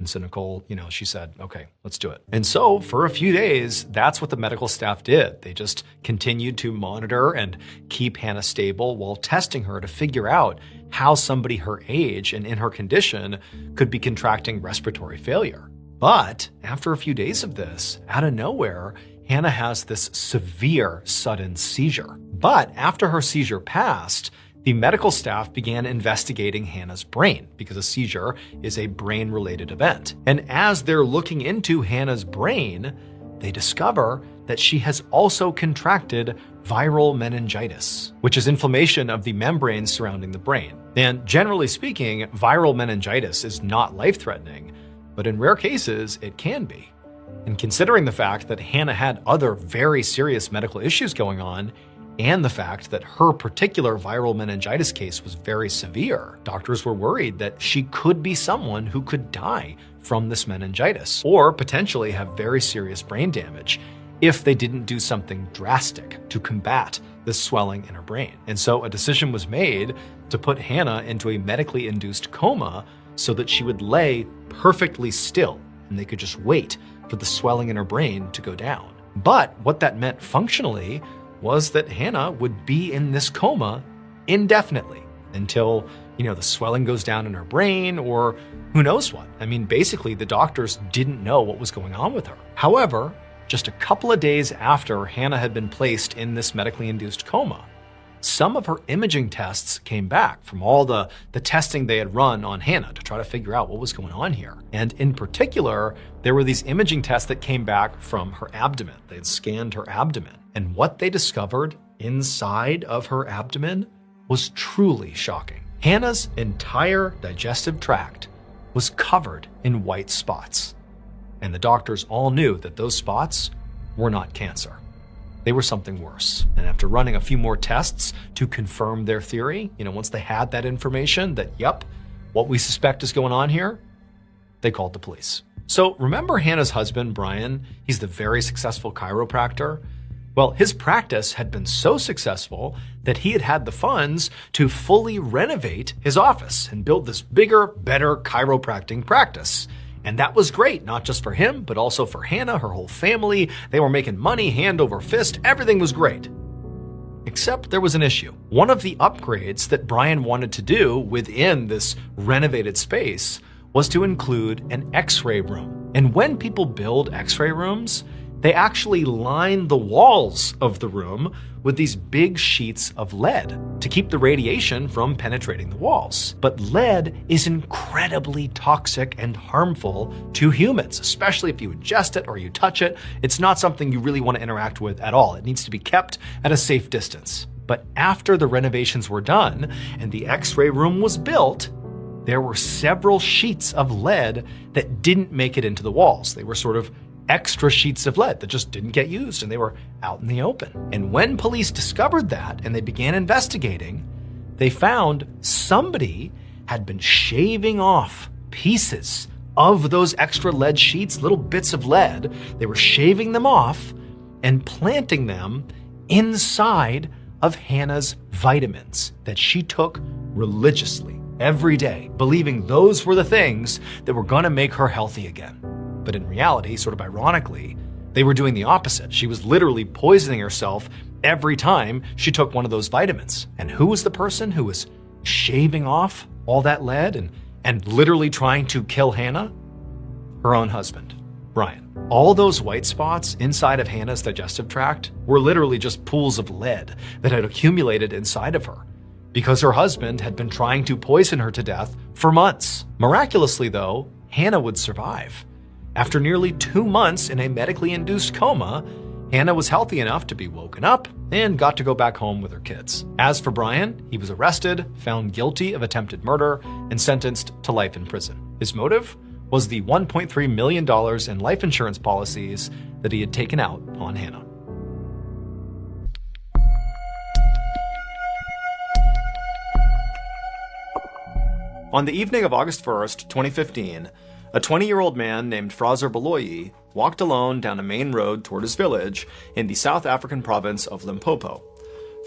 [SPEAKER 1] And cynical, she said, okay, let's do it. And so for a few days, that's what the medical staff did. They just continued to monitor and keep Hannah stable while testing her to figure out how somebody her age and in her condition could be contracting respiratory failure. But after a few days of this, out of nowhere, Hannah has this severe sudden seizure. But after her seizure passed, the medical staff began investigating Hannah's brain because a seizure is a brain-related event. And as they're looking into Hannah's brain, they discover that she has also contracted viral meningitis, which is inflammation of the membranes surrounding the brain. And generally speaking, viral meningitis is not life-threatening, but in rare cases, it can be. And considering the fact that Hannah had other very serious medical issues going on, and the fact that her particular viral meningitis case was very severe, doctors were worried that she could be someone who could die from this meningitis, or potentially have very serious brain damage if they didn't do something drastic to combat the swelling in her brain. And so a decision was made to put Hannah into a medically induced coma so that she would lay perfectly still and they could just wait for the swelling in her brain to go down. But what that meant functionally was that Hannah would be in this coma indefinitely until, the swelling goes down in her brain or who knows what. I mean, basically the doctors didn't know what was going on with her. However, just a couple of days after Hannah had been placed in this medically induced coma, some of her imaging tests came back from all the testing they had run on Hannah to try to figure out what was going on here. And in particular, there were these imaging tests that came back from her abdomen. They had scanned her abdomen. And what they discovered inside of her abdomen was truly shocking. Hannah's entire digestive tract was covered in white spots. And the doctors all knew that those spots were not cancer. They were something worse. And after running a few more tests to confirm their theory, once they had that information that, yep, what we suspect is going on here, they called the police. So remember Hannah's husband, Brian? He's the very successful chiropractor. Well, his practice had been so successful that he had had the funds to fully renovate his office and build this bigger, better chiropractic practice. And that was great, not just for him, but also for Hannah, her whole family. They were making money hand over fist. Everything was great. Except there was an issue. One of the upgrades that Brian wanted to do within this renovated space was to include an X-ray room. And when people build X-ray rooms, they actually line the walls of the room with these big sheets of lead to keep the radiation from penetrating the walls. But lead is incredibly toxic and harmful to humans, especially if you ingest it or you touch it. It's not something you really want to interact with at all. It needs to be kept at a safe distance. But after the renovations were done and the X-ray room was built, there were several sheets of lead that didn't make it into the walls. They were sort of extra sheets of lead that just didn't get used and they were out in the open. And when police discovered that and they began investigating, they found somebody had been shaving off pieces of those extra lead sheets, little bits of lead. They were shaving them off and planting them inside of Hannah's vitamins that she took religiously every day, believing those were the things that were going to make her healthy again. But in reality, sort of ironically, they were doing the opposite. She was literally poisoning herself every time she took one of those vitamins. And who was the person who was shaving off all that lead and literally trying to kill Hannah? Her own husband, Brian. All those white spots inside of Hannah's digestive tract were literally just pools of lead that had accumulated inside of her because her husband had been trying to poison her to death for months. Miraculously, though, Hannah would survive. After nearly 2 months in a medically induced coma, Hannah was healthy enough to be woken up and got to go back home with her kids. As for Brian, he was arrested, found guilty of attempted murder, and sentenced to life in prison. His motive was the $1.3 million in life insurance policies that he had taken out on Hannah. On the evening of August 1st, 2015, a 20-year-old man named Fraser Baloyi walked alone down a main road toward his village in the South African province of Limpopo.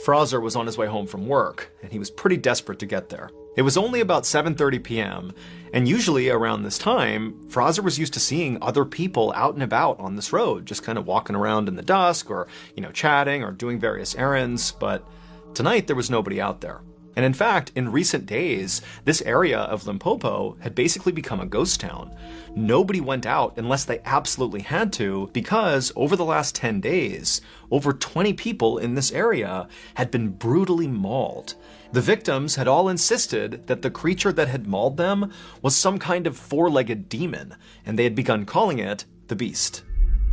[SPEAKER 1] Fraser was on his way home from work, and he was pretty desperate to get there. It was only about 7:30 p.m., and usually around this time, Fraser was used to seeing other people out and about on this road, just kind of walking around in the dusk or, chatting or doing various errands, but tonight there was nobody out there. And in fact, in recent days, this area of Limpopo had basically become a ghost town. Nobody went out unless they absolutely had to, because over the last 10 days, over 20 people in this area had been brutally mauled. The victims had all insisted that the creature that had mauled them was some kind of four-legged demon, and they had begun calling it the Beast.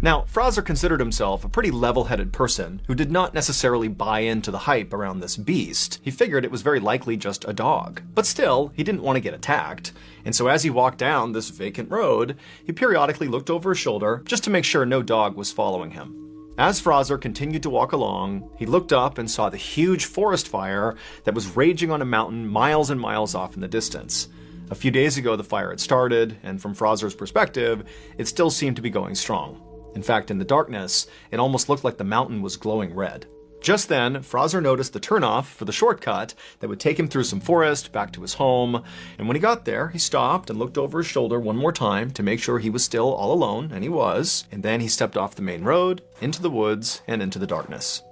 [SPEAKER 1] Now, Fraser considered himself a pretty level-headed person who did not necessarily buy into the hype around this beast. He figured it was very likely just a dog. But still, he didn't want to get attacked. And so as he walked down this vacant road, he periodically looked over his shoulder just to make sure no dog was following him. As Fraser continued to walk along, he looked up and saw the huge forest fire that was raging on a mountain miles and miles off in the distance. A few days ago, the fire had started, and from Fraser's perspective, it still seemed to be going strong. In fact, in the darkness, it almost looked like the mountain was glowing red. Just then, Fraser noticed the turnoff for the shortcut that would take him through some forest back to his home, and when he got there, he stopped and looked over his shoulder one more time to make sure he was still all alone, and he was, and then he stepped off the main road, into the woods, and into the darkness.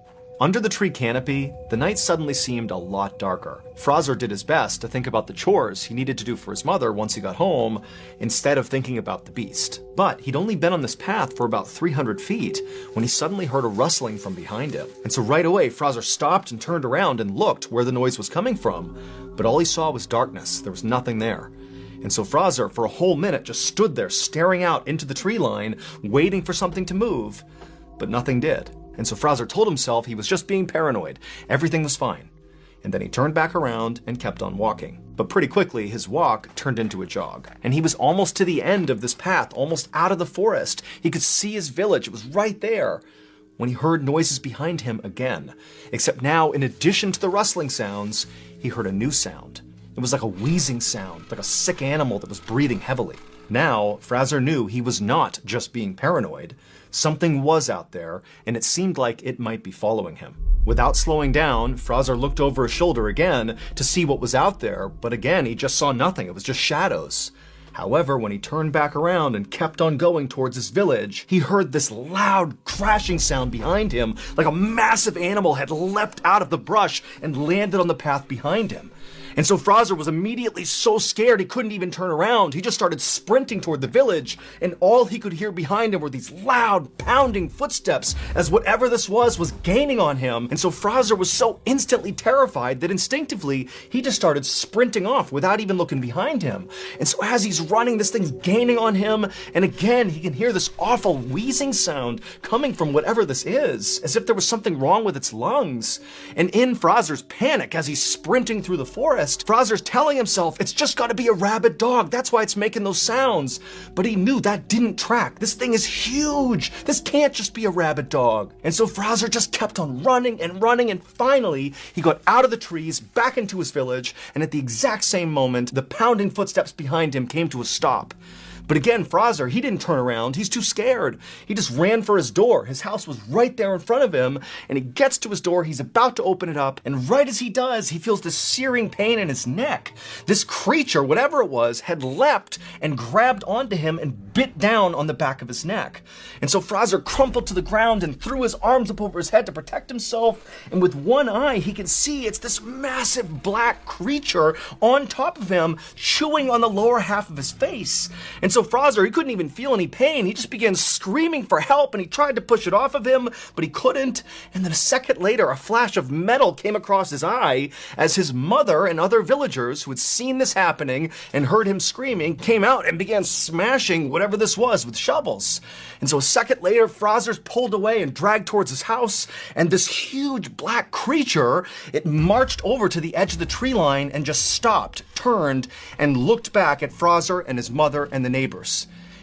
[SPEAKER 1] Under the tree canopy, the night suddenly seemed a lot darker. Fraser did his best to think about the chores he needed to do for his mother once he got home, instead of thinking about the beast. But he'd only been on this path for about 300 feet when he suddenly heard a rustling from behind him. And so right away, Fraser stopped and turned around and looked where the noise was coming from. But all he saw was darkness. There was nothing there. And so Fraser, for a whole minute, just stood there staring out into the tree line, waiting for something to move. But nothing did. And so Fraser told himself he was just being paranoid. Everything was fine. And then he turned back around and kept on walking. But pretty quickly, his walk turned into a jog. And he was almost to the end of this path, almost out of the forest. He could see his village. It was right there. When he heard noises behind him again. Except now, in addition to the rustling sounds, he heard a new sound. It was like a wheezing sound, like a sick animal that was breathing heavily. Now, Fraser knew he was not just being paranoid. Something was out there, and it seemed like it might be following him. Without slowing down, Fraser looked over his shoulder again to see what was out there, but again, he just saw nothing. It was just shadows. However, when he turned back around and kept on going towards his village, he heard this loud crashing sound behind him, like a massive animal had leapt out of the brush and landed on the path behind him. And so Fraser was immediately so scared he couldn't even turn around. He just started sprinting toward the village, and all he could hear behind him were these loud, pounding footsteps as whatever this was gaining on him. And so Fraser was so instantly terrified that instinctively he just started sprinting off without even looking behind him. And so as he's running, this thing's gaining on him, and again he can hear this awful wheezing sound coming from whatever this is, as if there was something wrong with its lungs. And in Fraser's panic, as he's sprinting through the forest, Fraser's telling himself it's just got to be a rabid dog. That's why it's making those sounds. But he knew that didn't track. This thing is huge. This can't just be a rabid dog. And so Fraser just kept on running, and finally he got out of the trees, back into his village, and at the exact same moment, the pounding footsteps behind him came to a stop. But again, Fraser, he didn't turn around. He's too scared. He just ran for his door. His house was right there in front of him, and he gets to his door. He's about to open it up, and right as he does, he feels this searing pain in his neck. This creature, whatever it was, had leapt and grabbed onto him and bit down on the back of his neck. And so Fraser crumpled to the ground and threw his arms up over his head to protect himself, and with one eye, he can see it's this massive black creature on top of him, chewing on the lower half of his face. And so Fraser, he couldn't even feel any pain. He just began screaming for help, and he tried to push it off of him, but he couldn't. And then a second later, a flash of metal came across his eye as his mother and other villagers who had seen this happening and heard him screaming came out and began smashing whatever this was with shovels. And so a second later, Fraser's pulled away and dragged towards his house, and this huge black creature, it marched over to the edge of the tree line and just stopped, turned, and looked back at Fraser and his mother and the neighbors.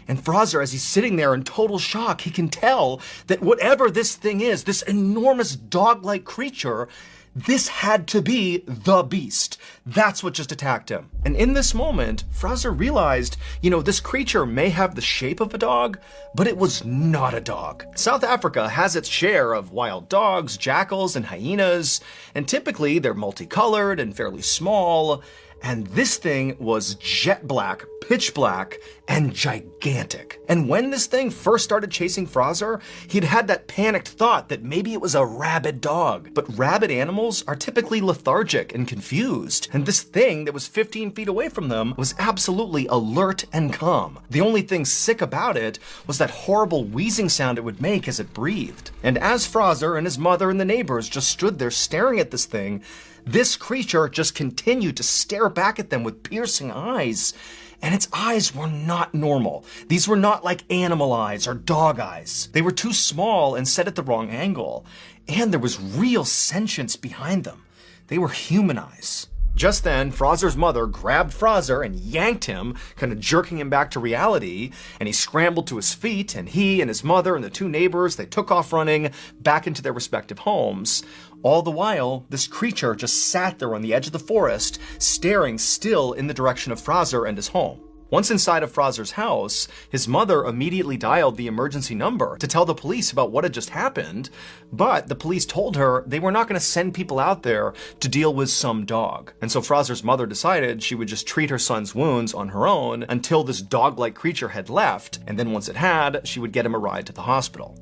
[SPEAKER 1] And Fraser, as he's sitting there in total shock, he can tell that whatever this thing is, this enormous dog-like creature, this had to be the beast. That's what just attacked him. And in this moment, Fraser realized, this creature may have the shape of a dog, but it was not a dog. South Africa has its share of wild dogs, jackals, and hyenas, and typically they're multicolored and fairly small. And this thing was jet black, pitch black, and gigantic. And when this thing first started chasing Fraser, he'd had that panicked thought that maybe it was a rabid dog. But rabid animals are typically lethargic and confused. And this thing that was 15 feet away from them was absolutely alert and calm. The only thing sick about it was that horrible wheezing sound it would make as it breathed. And as Fraser and his mother and the neighbors just stood there staring at this thing, this creature just continued to stare back at them with piercing eyes. And its eyes were not normal. These were not like animal eyes or dog eyes. They were too small and set at the wrong angle. And there was real sentience behind them. They were human eyes. Just then, Fraser's mother grabbed Fraser and yanked him, kind of jerking him back to reality, and he scrambled to his feet, and he and his mother and the two neighbors, they took off running back into their respective homes. All the while, this creature just sat there on the edge of the forest, staring still in the direction of Fraser and his home. Once inside of Fraser's house, his mother immediately dialed the emergency number to tell the police about what had just happened, but the police told her they were not going to send people out there to deal with some dog. And so Fraser's mother decided she would just treat her son's wounds on her own until this dog-like creature had left, and then once it had, she would get him a ride to the hospital.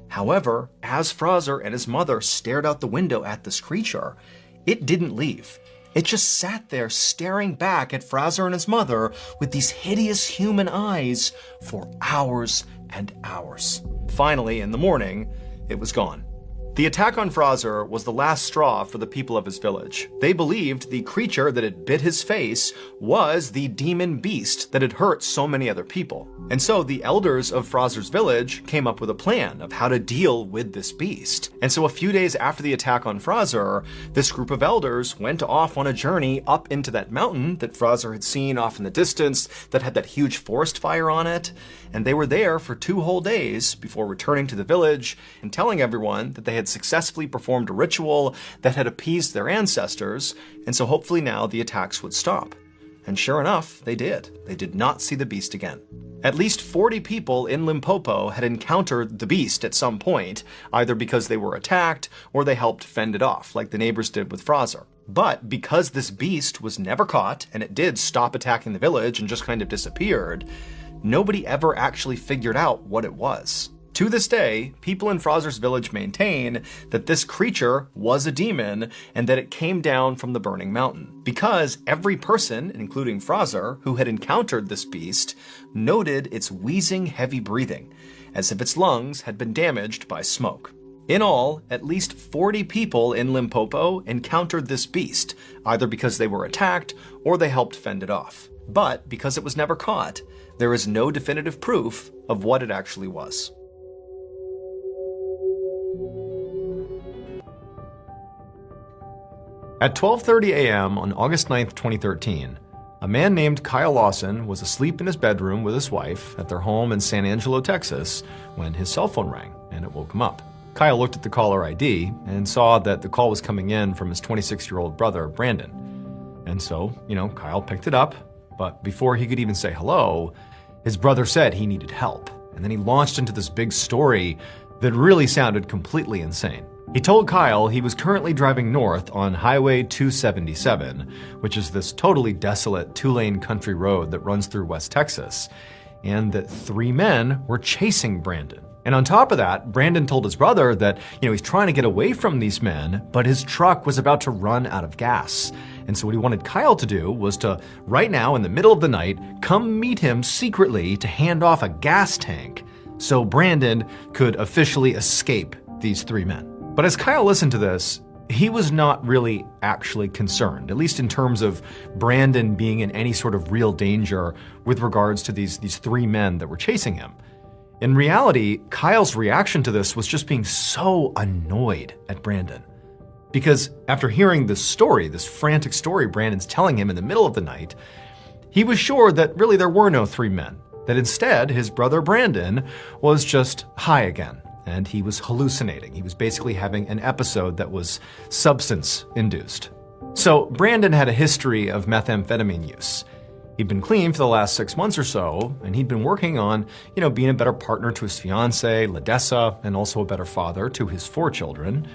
[SPEAKER 1] However, as Fraser and his mother stared out the window at this creature, it didn't leave. It just sat there staring back at Fraser and his mother with these hideous human eyes for hours and hours. Finally, in the morning, it was gone. The attack on Fraser was the last straw for the people of his village. They believed the creature that had bit his face was the demon beast that had hurt so many other people. And so the elders of Fraser's village came up with a plan of how to deal with this beast. And so a few days after the attack on Fraser, this group of elders went off on a journey up into that mountain that Fraser had seen off in the distance that had that huge forest fire on it. And they were there for 2 whole days before returning to the village and telling everyone that they had successfully performed a ritual that had appeased their ancestors, and so hopefully now the attacks would stop. And sure enough, they did. They did not see the beast again. At least 40 people in Limpopo had encountered the beast at some point, either because they were attacked or they helped fend it off, like the neighbors did with Fraser. But because this beast was never caught, and it did stop attacking the village and just kind of disappeared, nobody ever actually figured out what it was. To this day, people in Fraser's village maintain that this creature was a demon and that it came down from the burning mountain. Because every person, including Fraser, who had encountered this beast, noted its wheezing, heavy breathing, as if its lungs had been damaged by smoke. In all, at least 40 people in Limpopo encountered this beast, either because they were attacked or they helped fend it off. But because it was never caught, there is no definitive proof of what it actually was. At 12:30 a.m. on August 9th, 2013, a man named Kyle Lawson was asleep in his bedroom with his wife at their home in San Angelo, Texas, when his cell phone rang, and it woke him up. Kyle looked at the caller ID and saw that the call was coming in from his 26-year-old brother, Brandon. And so, Kyle picked it up, but before he could even say hello, his brother said he needed help. And then he launched into this big story that really sounded completely insane. He told Kyle he was currently driving north on Highway 277, which is this totally desolate 2-lane country road that runs through West Texas, and that 3 men were chasing Brandon. And on top of that, Brandon told his brother that, he's trying to get away from these men, but his truck was about to run out of gas. And so what he wanted Kyle to do was to, right now in the middle of the night, come meet him secretly to hand off a gas tank so Brandon could officially escape these 3 men. But as Kyle listened to this, he was not really actually concerned, at least in terms of Brandon being in any sort of real danger with regards to these 3 men that were chasing him. In reality, Kyle's reaction to this was just being so annoyed at Brandon. Because after hearing this story, this frantic story Brandon's telling him in the middle of the night, he was sure that really there were no 3 men, that instead his brother Brandon was just high again. And he was hallucinating. He was basically having an episode that was substance-induced. So Brandon had a history of methamphetamine use. He'd been clean for the last 6 months or so, and he'd been working on, being a better partner to his fiancée, Ladessa, and also a better father to his 4 children.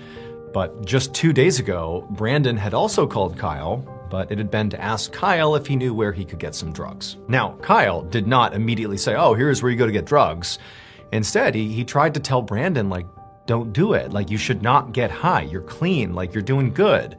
[SPEAKER 1] But just 2 days ago, Brandon had also called Kyle but it had been to ask Kyle if he knew where he could get some drugs. Now, Kyle did not immediately say, oh, here's where you go to get drugs. Instead, he tried to tell Brandon, like, don't do it. Like, you should not get high. You're clean. Like, you're doing good.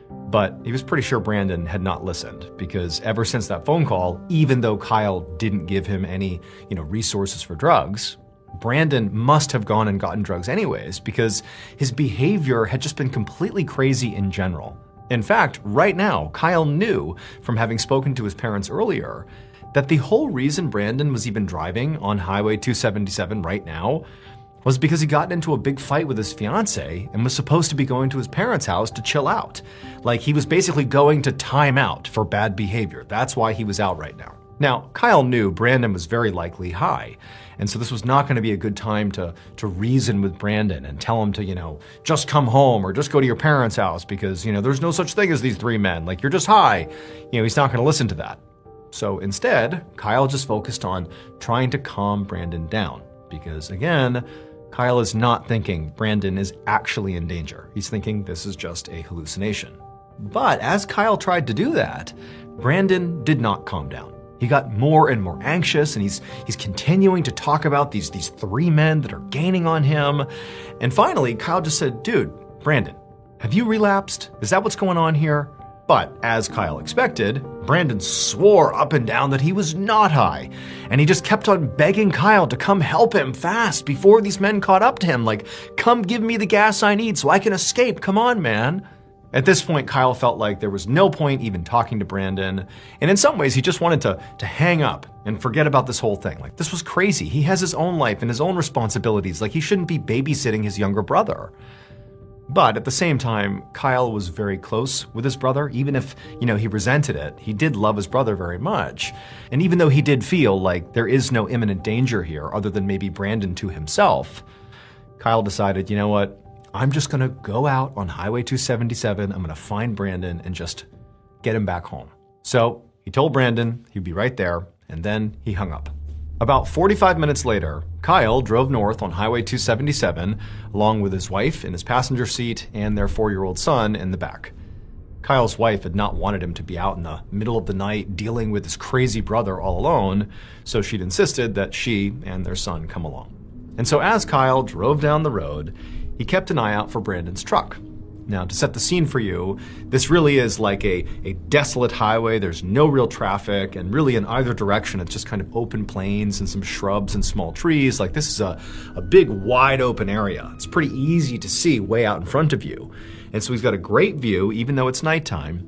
[SPEAKER 1] But he was pretty sure Brandon had not listened, because ever since that phone call, even though Kyle didn't give him any, resources for drugs, Brandon must have gone and gotten drugs anyways, because his behavior had just been completely crazy in general. In fact, right now, Kyle knew from having spoken to his parents earlier that the whole reason Brandon was even driving on Highway 277 right now was because he got into a big fight with his fiance and was supposed to be going to his parents' house to chill out. Like, he was basically going to time out for bad behavior. That's why he was out right now. Now, Kyle knew Brandon was very likely high, and so this was not going to be a good time to reason with Brandon and tell him to, just come home or just go to your parents' house because, there's no such thing as these three men. Like, you're just high. He's not going to listen to that. So instead, Kyle just focused on trying to calm Brandon down because, again, Kyle is not thinking Brandon is actually in danger. He's thinking this is just a hallucination. But as Kyle tried to do that, Brandon did not calm down. He got more and more anxious, and he's continuing to talk about these three men that are gaining on him. And finally, Kyle just said, dude, Brandon, have you relapsed? Is that what's going on here? But as Kyle expected, Brandon swore up and down that he was not high, and he just kept on begging Kyle to come help him fast before these men caught up to him, like, come give me the gas I need so I can escape, come on, man. At this point, Kyle felt like there was no point even talking to Brandon, and in some ways, he just wanted to hang up and forget about this whole thing. Like, this was crazy. He has his own life and his own responsibilities. Like, he shouldn't be babysitting his younger brother. But at the same time, Kyle was very close with his brother. Even if, he resented it, he did love his brother very much. And even though he did feel like there is no imminent danger here other than maybe Brandon to himself, Kyle decided, you know what? I'm just going to go out on Highway 277. I'm going to find Brandon and just get him back home. So he told Brandon he'd be right there, and then he hung up. About 45 minutes later, Kyle drove north on Highway 277 along with his wife in his passenger seat and their 4-year-old son in the back. Kyle's wife had not wanted him to be out in the middle of the night dealing with his crazy brother all alone, so she'd insisted that she and their son come along. And so as Kyle drove down the road, he kept an eye out for Brandon's truck. Now, to set the scene for you, this really is like a desolate highway. There's no real traffic, and really in either direction, it's just kind of open plains and some shrubs and small trees. Like, this is a big, wide open area. It's pretty easy to see way out in front of you. And so he's got a great view, even though it's nighttime,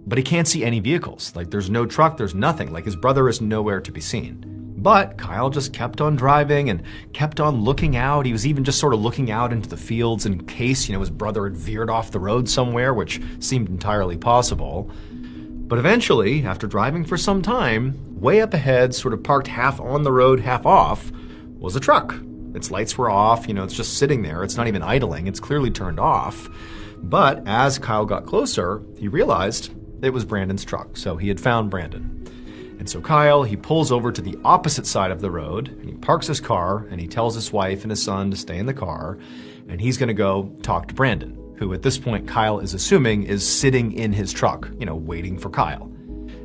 [SPEAKER 1] but he can't see any vehicles. Like, there's no truck, there's nothing. Like, his brother is nowhere to be seen. But Kyle just kept on driving and kept on looking out. He was even just sort of looking out into the fields in case, his brother had veered off the road somewhere, which seemed entirely possible. But eventually, after driving for some time, way up ahead, sort of parked half on the road, half off, was a truck. Its lights were off, it's just sitting there. It's not even idling. It's clearly turned off. But as Kyle got closer, he realized it was Brandon's truck. So he had found Brandon. And so Kyle, he pulls over to the opposite side of the road, and he parks his car, and he tells his wife and his son to stay in the car, and he's going to go talk to Brandon, who at this point Kyle is assuming is sitting in his truck, waiting for Kyle.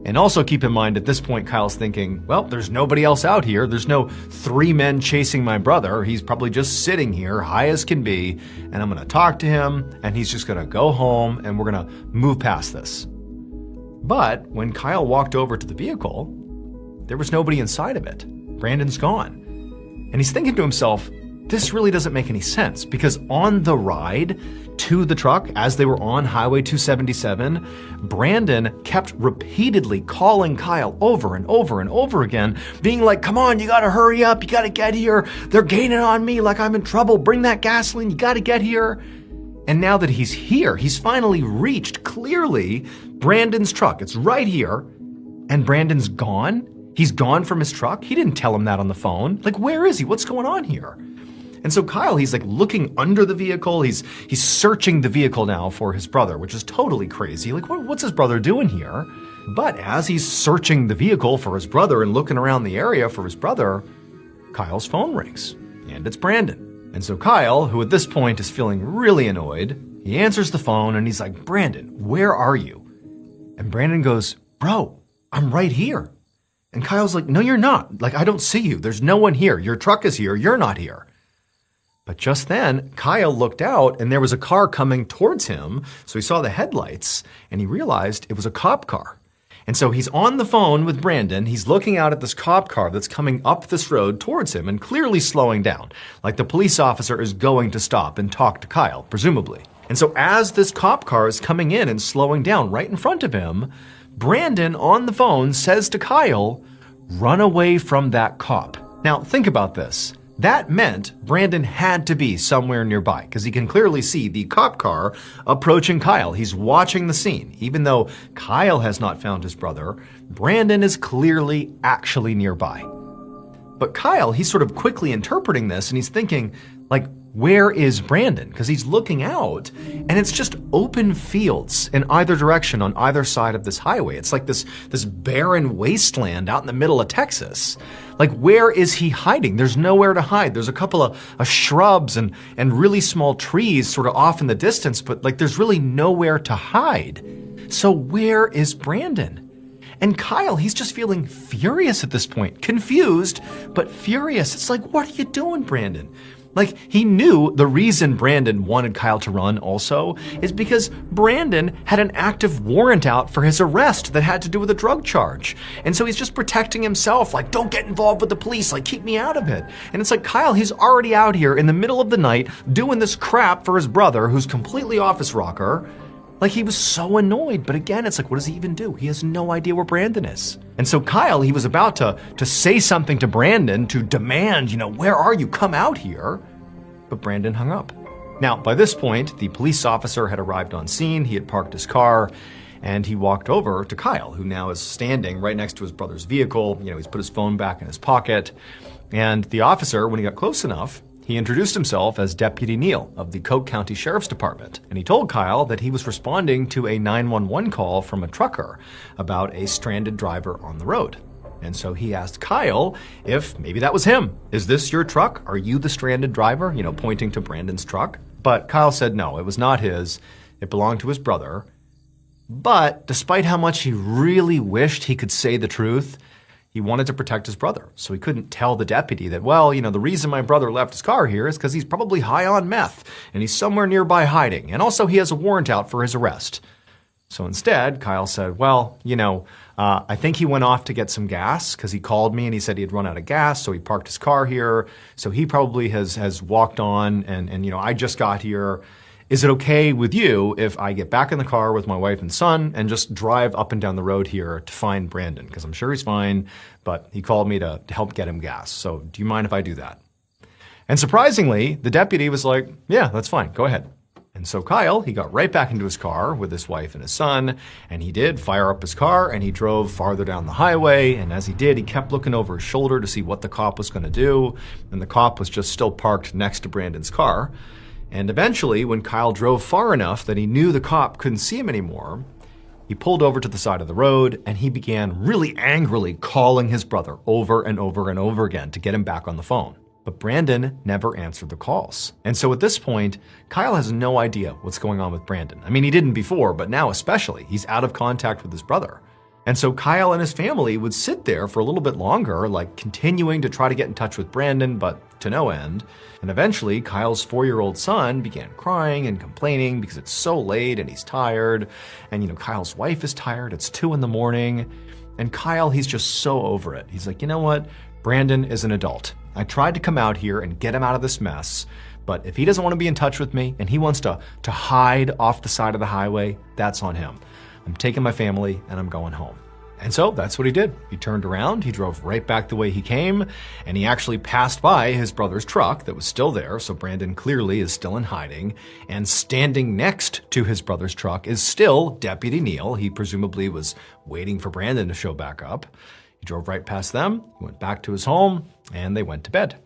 [SPEAKER 1] And also keep in mind at this point Kyle's thinking, well, there's nobody else out here. There's no three men chasing my brother. He's probably just sitting here, high as can be, and I'm going to talk to him, and he's just going to go home, and we're going to move past this. But when Kyle walked over to the vehicle, there was nobody inside of it. Brandon's gone. And he's thinking to himself, this really doesn't make any sense, because on the ride to the truck, as they were on Highway 277, Brandon kept repeatedly calling Kyle over and over and over again, being like, come on, you gotta hurry up, you gotta get here, they're gaining on me like I'm in trouble, bring that gasoline, you gotta get here. And now that he's here, he's finally reached, clearly, Brandon's truck. It's right here, and Brandon's gone? He's gone from his truck? He didn't tell him that on the phone. Like, where is he? What's going on here? And so Kyle, he's like looking under the vehicle. He's searching the vehicle now for his brother, which is totally crazy. Like, what's his brother doing here? But as he's searching the vehicle for his brother and looking around the area for his brother, Kyle's phone rings, and it's Brandon. And so Kyle, who at this point is feeling really annoyed, he answers the phone and he's like, Brandon, where are you? And Brandon goes, "Bro, I'm right here." And Kyle's like, "No, you're not. Like, I don't see you. There's no one here. Your truck is here. You're not here." But just then, Kyle looked out and there was a car coming towards him. So he saw the headlights and he realized it was a cop car. And so he's on the phone with Brandon. He's looking out at this cop car that's coming up this road towards him and clearly slowing down. Like the police officer is going to stop and talk to Kyle, presumably. And so as this cop car is coming in and slowing down right in front of him, Brandon on the phone says to Kyle, "Run away from that cop." Now think about this. That meant Brandon had to be somewhere nearby because he can clearly see the cop car approaching Kyle. He's watching the scene. Even though Kyle has not found his brother, Brandon is clearly actually nearby. But Kyle, he's sort of quickly interpreting this and he's thinking, like, where is Brandon? Because he's looking out and it's just open fields in either direction on either side of this highway. It's like this barren wasteland out in the middle of Texas. Like, where is he hiding? There's nowhere to hide. There's a couple of shrubs and really small trees sort of off in the distance, but like there's really nowhere to hide. So where is Brandon? And Kyle, he's just feeling furious at this point. Confused, but furious. It's like, what are you doing, Brandon? Like, he knew the reason Brandon wanted Kyle to run also is because Brandon had an active warrant out for his arrest that had to do with a drug charge. And so he's just protecting himself, like, don't get involved with the police, like, keep me out of it. And it's like, Kyle, he's already out here in the middle of the night doing this crap for his brother who's completely off his rocker. Like, he was so annoyed, but again, it's like, what does he even do? He has no idea where Brandon is. And so Kyle, he was about to say something to Brandon to demand, where are you? Come out here. But Brandon hung up. Now, by this point, the police officer had arrived on scene. He had parked his car and he walked over to Kyle, who now is standing right next to his brother's vehicle. He's put his phone back in his pocket. And the officer, when he got close enough, he introduced himself as Deputy Neal of the Coke County Sheriff's Department, and he told Kyle that he was responding to a 911 call from a trucker about a stranded driver on the road. And so he asked Kyle if maybe that was him. "Is this your truck? Are you the stranded driver?" Pointing to Brandon's truck. But Kyle said no, it was not his. It belonged to his brother. But despite how much he really wished he could say the truth, he wanted to protect his brother. So he couldn't tell the deputy that, well, the reason my brother left his car here is because he's probably high on meth and he's somewhere nearby hiding. And also he has a warrant out for his arrest. So instead, Kyle said, well, I think he went off to get some gas because he called me and he said he had run out of gas. So he parked his car here. So he probably has walked on and I just got here. Is it okay with you if I get back in the car with my wife and son and just drive up and down the road here to find Brandon? Because I'm sure he's fine, but he called me to help get him gas. So do you mind if I do that? And surprisingly, the deputy was like, yeah, that's fine. Go ahead. And so Kyle, he got right back into his car with his wife and his son, and he did fire up his car and he drove farther down the highway. And as he did, he kept looking over his shoulder to see what the cop was going to do. And the cop was just still parked next to Brandon's car. And eventually, when Kyle drove far enough that he knew the cop couldn't see him anymore, he pulled over to the side of the road and he began really angrily calling his brother over and over and over again to get him back on the phone. But Brandon never answered the calls. And so at this point, Kyle has no idea what's going on with Brandon. I mean, he didn't before, but now especially, he's out of contact with his brother. And so Kyle and his family would sit there for a little bit longer, like continuing to try to get in touch with Brandon, but to no end. And eventually, Kyle's 4-year-old son began crying and complaining because it's so late and he's tired. And, Kyle's wife is tired. It's 2 a.m. And Kyle, he's just so over it. He's like, you know what? Brandon is an adult. I tried to come out here and get him out of this mess. But if he doesn't want to be in touch with me and he wants to hide off the side of the highway, that's on him. I'm taking my family and I'm going home. And so that's what he did. He turned around, he drove right back the way he came, and he actually passed by his brother's truck that was still there, so Brandon clearly is still in hiding, and standing next to his brother's truck is still Deputy Neal. He presumably was waiting for Brandon to show back up. He drove right past them, he went back to his home, and they went to bed.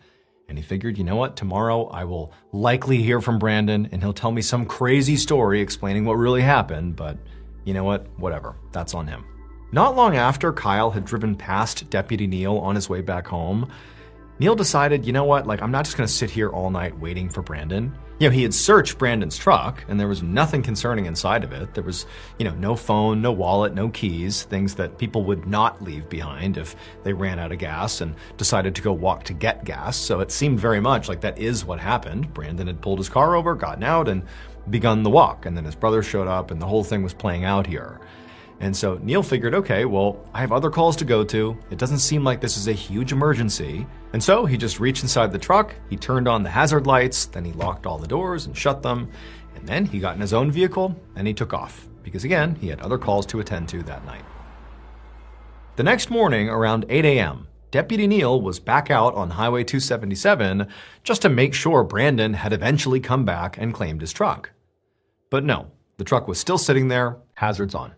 [SPEAKER 1] And he figured, you know what, tomorrow I will likely hear from Brandon, and he'll tell me some crazy story explaining what really happened, but you know what, whatever, that's on him. Not long after Kyle had driven past Deputy Neal on his way back home, Neal decided, you know what, I'm not just gonna sit here all night waiting for Brandon. He had searched Brandon's truck, and there was nothing concerning inside of it. There was, no phone, no wallet, no keys, things that people would not leave behind if they ran out of gas and decided to go walk to get gas. So it seemed very much like that is what happened. Brandon had pulled his car over, gotten out, and begun the walk. And then his brother showed up, and the whole thing was playing out here. And so Neil figured, okay, well, I have other calls to go to. It doesn't seem like this is a huge emergency. And so he just reached inside the truck, he turned on the hazard lights, then he locked all the doors and shut them. And then he got in his own vehicle and he took off because, again, he had other calls to attend to that night. The next morning around 8 a.m., Deputy Neil was back out on Highway 277 just to make sure Brandon had eventually come back and claimed his truck. But no, the truck was still sitting there, hazards on.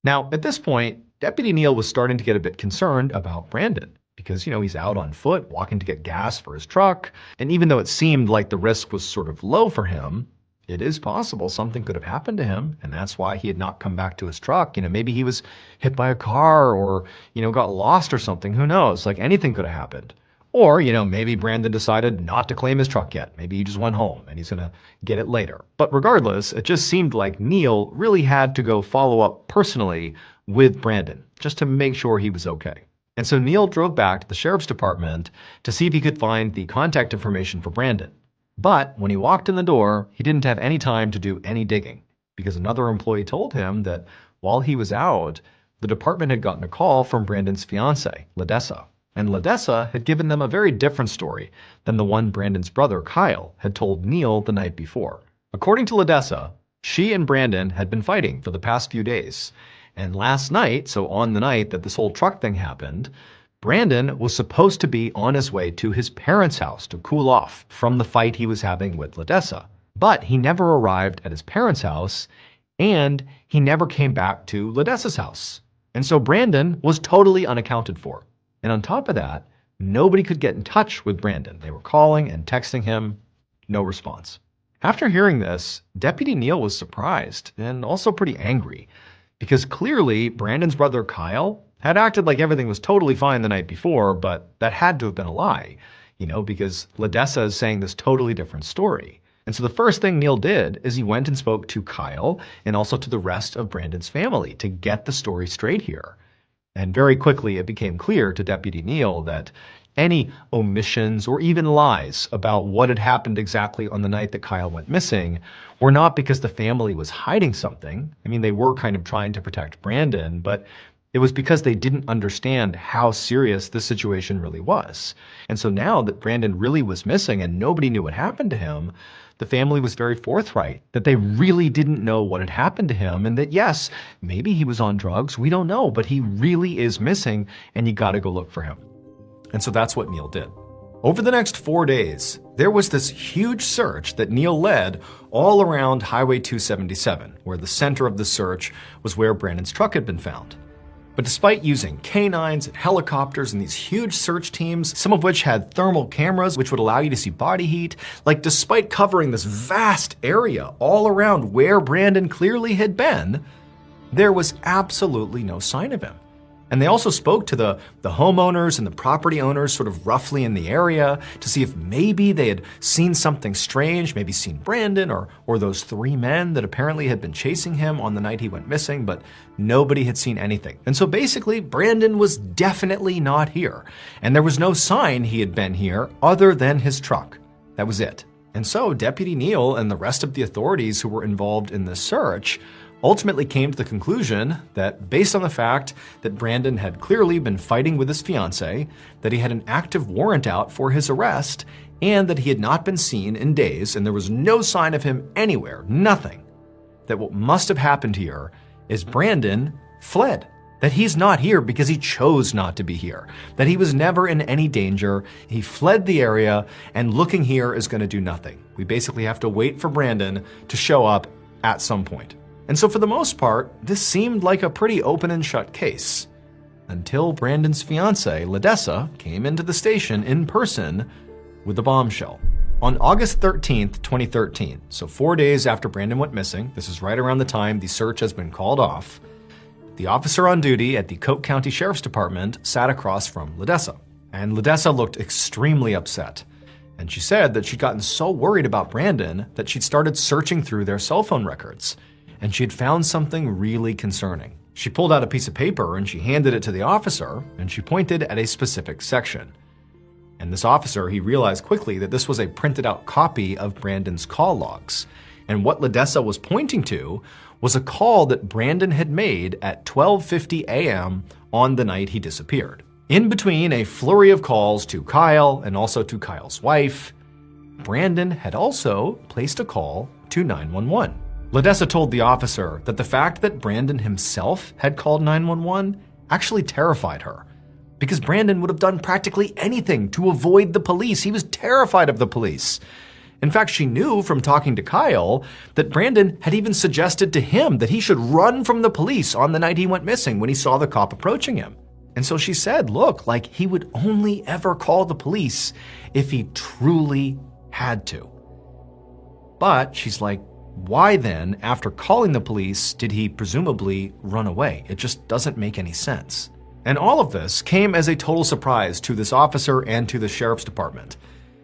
[SPEAKER 1] Now, at this point, Deputy Neil was starting to get a bit concerned about Brandon because, he's out on foot walking to get gas for his truck. And even though it seemed like the risk was sort of low for him, it is possible something could have happened to him. And that's why he had not come back to his truck. Maybe he was hit by a car or, got lost or something. Who knows? Like anything could have happened. Or, maybe Brandon decided not to claim his truck yet. Maybe he just went home and he's going to get it later. But regardless, it just seemed like Neil really had to go follow up personally with Brandon just to make sure he was okay. And so Neil drove back to the sheriff's department to see if he could find the contact information for Brandon. But when he walked in the door, he didn't have any time to do any digging because another employee told him that while he was out, the department had gotten a call from Brandon's fiancée, Ledessa. And Ledessa had given them a very different story than the one Brandon's brother, Kyle, had told Neil the night before. According to Ledessa, she and Brandon had been fighting for the past few days. And last night, so on the night that this whole truck thing happened, Brandon was supposed to be on his way to his parents' house to cool off from the fight he was having with Ledessa. But he never arrived at his parents' house, and he never came back to Ledessa's house. And so Brandon was totally unaccounted for. And on top of that, nobody could get in touch with Brandon. They were calling and texting him, no response. After hearing this, Deputy Neil was surprised and also pretty angry because clearly Brandon's brother Kyle had acted like everything was totally fine the night before, but that had to have been a lie, because Ledessa is saying this totally different story. And so the first thing Neil did is he went and spoke to Kyle and also to the rest of Brandon's family to get the story straight here. And very quickly, it became clear to Deputy Neil that any omissions or even lies about what had happened exactly on the night that Kyle went missing were not because the family was hiding something. I mean, they were kind of trying to protect Brandon, but it was because they didn't understand how serious this situation really was. And so now that Brandon really was missing and nobody knew what happened to him, the family was very forthright that they really didn't know what had happened to him and that, yes, maybe he was on drugs, we don't know, but he really is missing and you got to go look for him. And so that's what Neil did. Over the next 4 days, there was this huge search that Neil led all around Highway 277, where the center of the search was where Brandon's truck had been found. But despite using canines and helicopters and these huge search teams, some of which had thermal cameras which would allow you to see body heat, despite covering this vast area all around where Brandon clearly had been, there was absolutely no sign of him. And they also spoke to the homeowners and the property owners sort of roughly in the area to see if maybe they had seen something strange, maybe seen Brandon or those 3 men that apparently had been chasing him on the night he went missing, but nobody had seen anything. And so basically, Brandon was definitely not here. And there was no sign he had been here other than his truck. That was it. And so Deputy Neil and the rest of the authorities who were involved in this search ultimately came to the conclusion that based on the fact that Brandon had clearly been fighting with his fiancée, that he had an active warrant out for his arrest, and that he had not been seen in days, and there was no sign of him anywhere, nothing, that what must have happened here is Brandon fled. That he's not here because he chose not to be here. That he was never in any danger. He fled the area, and looking here is going to do nothing. We basically have to wait for Brandon to show up at some point. And so for the most part, this seemed like a pretty open and shut case. Until Brandon's fiancée, Ledessa, came into the station in person with a bombshell. On August 13th, 2013, so 4 days after Brandon went missing, this is right around the time the search has been called off, the officer on duty at the Coke County Sheriff's Department sat across from Ledessa. And Ledessa looked extremely upset. And she said that she'd gotten so worried about Brandon that she'd started searching through their cell phone records, and she'd found something really concerning. She pulled out a piece of paper and she handed it to the officer, and she pointed at a specific section. And this officer, he realized quickly that this was a printed out copy of Brandon's call logs. And what Ledessa was pointing to was a call that Brandon had made at 12:50 a.m. on the night he disappeared. In between a flurry of calls to Kyle and also to Kyle's wife, Brandon had also placed a call to 911. Ledessa told the officer that the fact that Brandon himself had called 911 actually terrified her, because Brandon would have done practically anything to avoid the police. He was terrified of the police. In fact, she knew from talking to Kyle that Brandon had even suggested to him that he should run from the police on the night he went missing when he saw the cop approaching him. And so she said, look, like he would only ever call the police if he truly had to. But she's like, why then, after calling the police, did he presumably run away? It just doesn't make any sense. And all of this came as a total surprise to this officer and to the sheriff's department.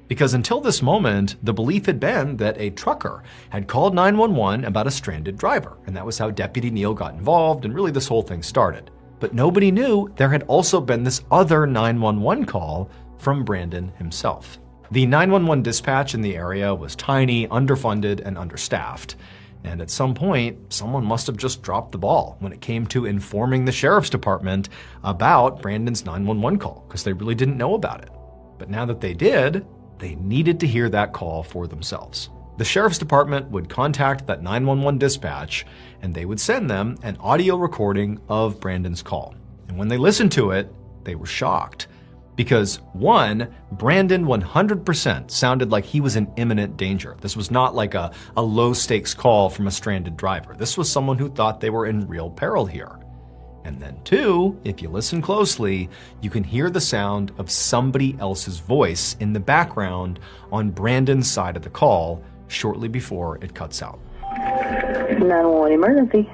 [SPEAKER 1] Because until this moment, the belief had been that a trucker had called 911 about a stranded driver. And that was how Deputy Neal got involved, and really this whole thing started. But nobody knew there had also been this other 911 call from Brandon himself. The 911 dispatch in the area was tiny, underfunded, and understaffed. And at some point, someone must have just dropped the ball when it came to informing the sheriff's department about Brandon's 911 call, because they really didn't know about it. But now that they did, they needed to hear that call for themselves. The sheriff's department would contact that 911 dispatch, and they would send them an audio recording of Brandon's call. And when they listened to it, they were shocked. Because one, Brandon 100% sounded like he was in imminent danger. This was not like a low-stakes call from a stranded driver. This was someone who thought they were in real peril here. And then two, if you listen closely, you can hear the sound of somebody else's voice in the background on Brandon's side of the call shortly before it cuts out.
[SPEAKER 2] 911 emergency.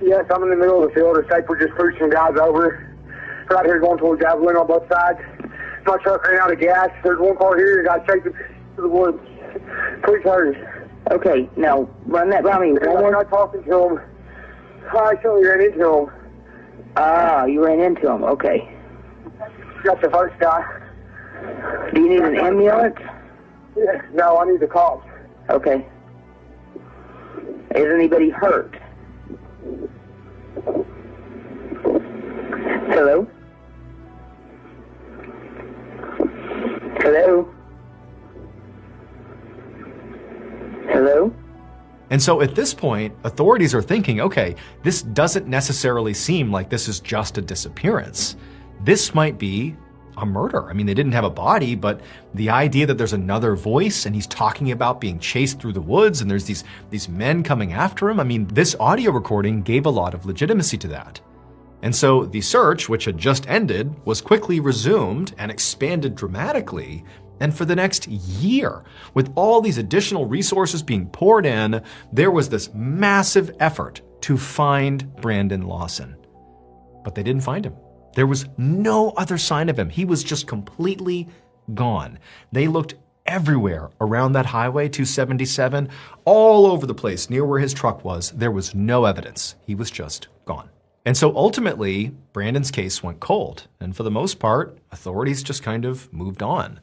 [SPEAKER 3] Yes, I'm in the middle of the field. It's like we're just pushing some guys over. Right here going towards Javelin on both sides. My truck ran out of gas. There's one car here. Got taken to the woods. Please hurry.
[SPEAKER 2] Okay, now run that by me.
[SPEAKER 3] I'm not talking to him. I actually ran into him.
[SPEAKER 2] Ah, you ran into him. Okay.
[SPEAKER 3] Got the first guy.
[SPEAKER 2] Do you need an ambulance?
[SPEAKER 3] Yeah, no, I need the cops.
[SPEAKER 2] Okay. Is anybody hurt? Hello? Hello? Hello?
[SPEAKER 1] And so at this point, authorities are thinking, okay, this doesn't necessarily seem like this is just a disappearance. This might be a murder. I mean, they didn't have a body, but the idea that there's another voice and he's talking about being chased through the woods and there's these men coming after him, I mean, this audio recording gave a lot of legitimacy to that. And so the search, which had just ended, was quickly resumed and expanded dramatically. And for the next year, with all these additional resources being poured in, there was this massive effort to find Brandon Lawson. But they didn't find him. There was no other sign of him. He was just completely gone. They looked everywhere around that highway 277, all over the place near where his truck was. There was no evidence. He was just gone. And so ultimately, Brandon's case went cold. And for the most part, authorities just kind of moved on.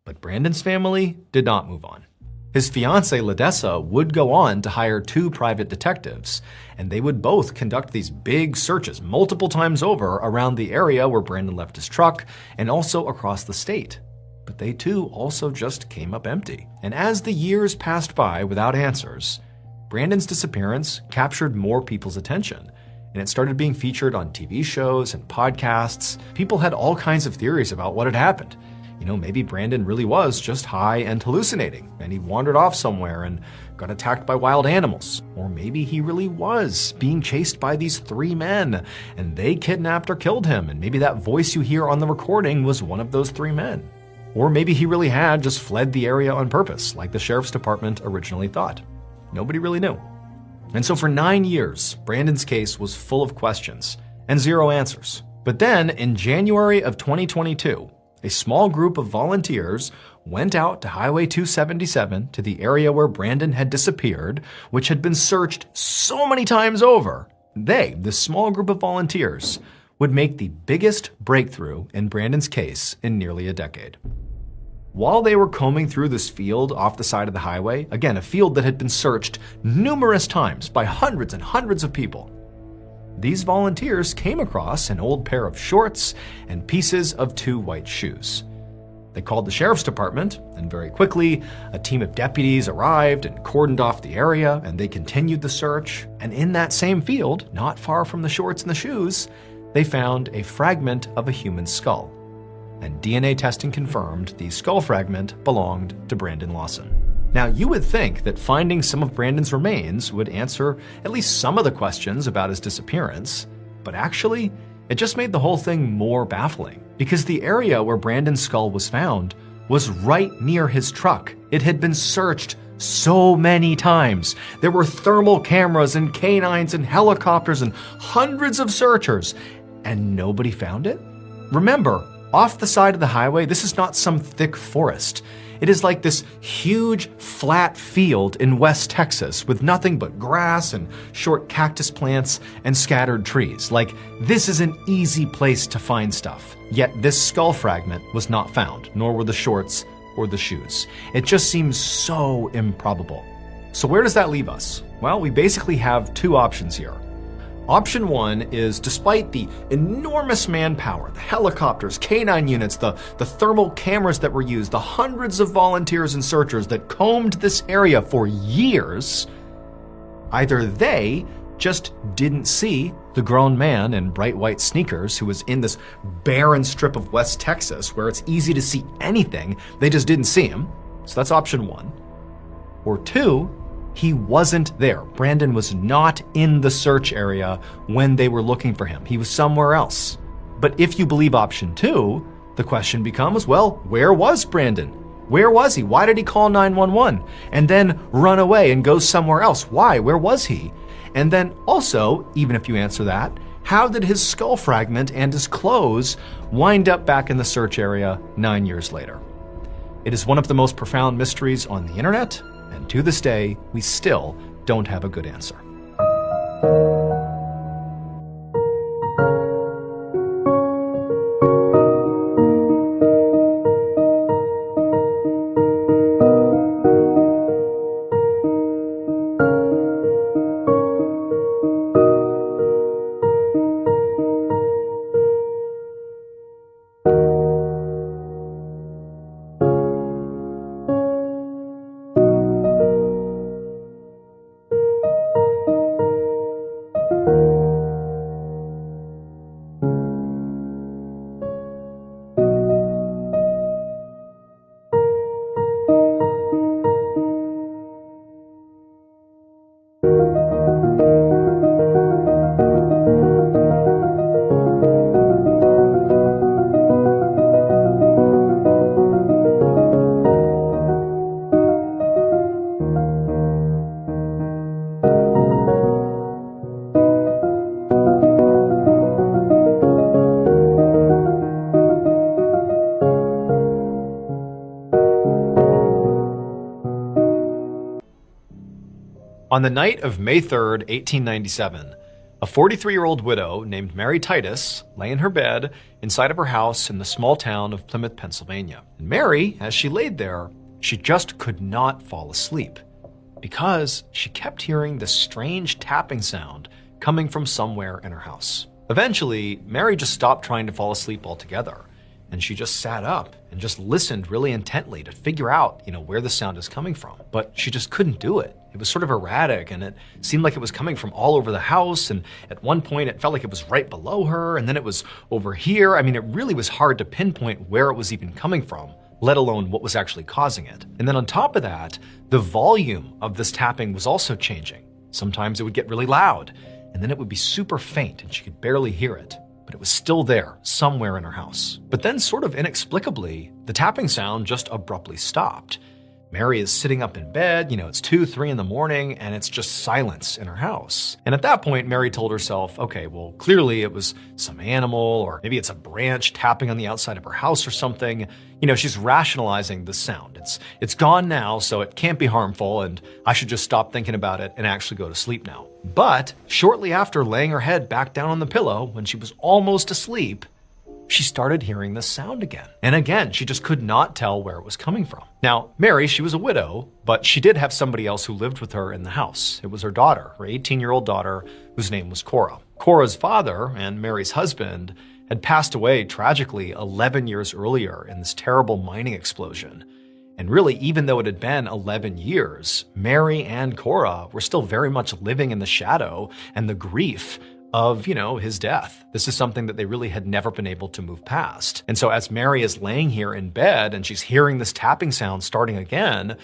[SPEAKER 1] But Brandon's family did not move on. His fiancée, Ledessa, would go on to hire 2 private detectives, and they would both conduct these big searches multiple times over around the area where Brandon left his truck and also across the state. But they too also just came up empty. And as the years passed by without answers, Brandon's disappearance captured more people's attention, and it started being featured on TV shows and podcasts. People had all kinds of theories about what had happened. You know, maybe Brandon really was just high and hallucinating, and he wandered off somewhere and got attacked by wild animals. Or maybe he really was being chased by these 3 men, and they kidnapped or killed him, and maybe that voice you hear on the recording was one of those 3 men. Or maybe he really had just fled the area on purpose, like the sheriff's department originally thought. Nobody really knew. And so for 9 years, Brandon's case was full of questions and 0 answers. But then, in January of 2022, a small group of volunteers went out to Highway 277 to the area where Brandon had disappeared, which had been searched so many times over. They, this small group of volunteers, would make the biggest breakthrough in Brandon's case in nearly a decade. While they were combing through this field off the side of the highway, again, a field that had been searched numerous times by hundreds and hundreds of people, these volunteers came across an old pair of shorts and pieces of 2 white shoes. They called the sheriff's department, and very quickly, a team of deputies arrived and cordoned off the area, and they continued the search. And in that same field, not far from the shorts and the shoes, they found a fragment of a human skull. And DNA testing confirmed the skull fragment belonged to Brandon Lawson. Now, you would think that finding some of Brandon's remains would answer at least some of the questions about his disappearance, but actually, it just made the whole thing more baffling, because the area where Brandon's skull was found was right near his truck. It had been searched so many times. There were thermal cameras and canines and helicopters and hundreds of searchers, and nobody found it? Remember, off the side of the highway, this is not some thick forest. It is like this huge, flat field in West Texas with nothing but grass and short cactus plants and scattered trees. Like, this is an easy place to find stuff. Yet this skull fragment was not found, nor were the shorts or the shoes. It just seems so improbable. So where does that leave us? Well, we basically have 2 options here. Option 1 is, despite the enormous manpower, the helicopters, canine units, the thermal cameras that were used, the hundreds of volunteers and searchers that combed this area for years, either they just didn't see the grown man in bright white sneakers who was in this barren strip of West Texas where it's easy to see anything, they just didn't see him. So that's option 1. Or 2, he wasn't there. Brandon was not in the search area when they were looking for him. He was somewhere else. But if you believe option 2, the question becomes, well, where was Brandon? Where was he? Why did he call 911 and then run away and go somewhere else? Why? Where was he? And then also, even if you answer that, how did his skull fragment and his clothes wind up back in the search area 9 years later? It is one of the most profound mysteries on the internet, and to this day, we still don't have a good answer. On the night of May 3rd, 1897, a 43-year-old widow named Mary Titus lay in her bed inside of her house in the small town of Plymouth, Pennsylvania. And Mary, as she laid there, she just could not fall asleep because she kept hearing this strange tapping sound coming from somewhere in her house. Eventually, Mary just stopped trying to fall asleep altogether, and she just sat up and just listened really intently to figure out, where the sound is coming from. But she just couldn't do it. It was sort of erratic, and it seemed like it was coming from all over the house, and at one point it felt like it was right below her, and then it was over here. I mean, it really was hard to pinpoint where it was even coming from, let alone what was actually causing it. And then on top of that, the volume of this tapping was also changing. Sometimes it would get really loud, and then it would be super faint, and she could barely hear it. But it was still there, somewhere in her house. But then, sort of inexplicably, the tapping sound just abruptly stopped. Mary is sitting up in bed, it's 2, 3 in the morning, and it's just silence in her house. And at that point, Mary told herself, okay, well, clearly it was some animal, or maybe it's a branch tapping on the outside of her house or something. She's rationalizing the sound. It's gone now, so it can't be harmful, and I should just stop thinking about it and actually go to sleep now. But shortly after laying her head back down on the pillow, when she was almost asleep, she started hearing this sound again. And again, she just could not tell where it was coming from. Now, Mary, she was a widow, but she did have somebody else who lived with her in the house. It was her daughter, her 18-year-old daughter, whose name was Cora. Cora's father and Mary's husband had passed away tragically 11 years earlier in this terrible mining explosion. And really, even though it had been 11 years, Mary and Cora were still very much living in the shadow and the grief of, his death. This is something that they really had never been able to move past. And so as Mary is laying here in bed and she's hearing this tapping sound starting again,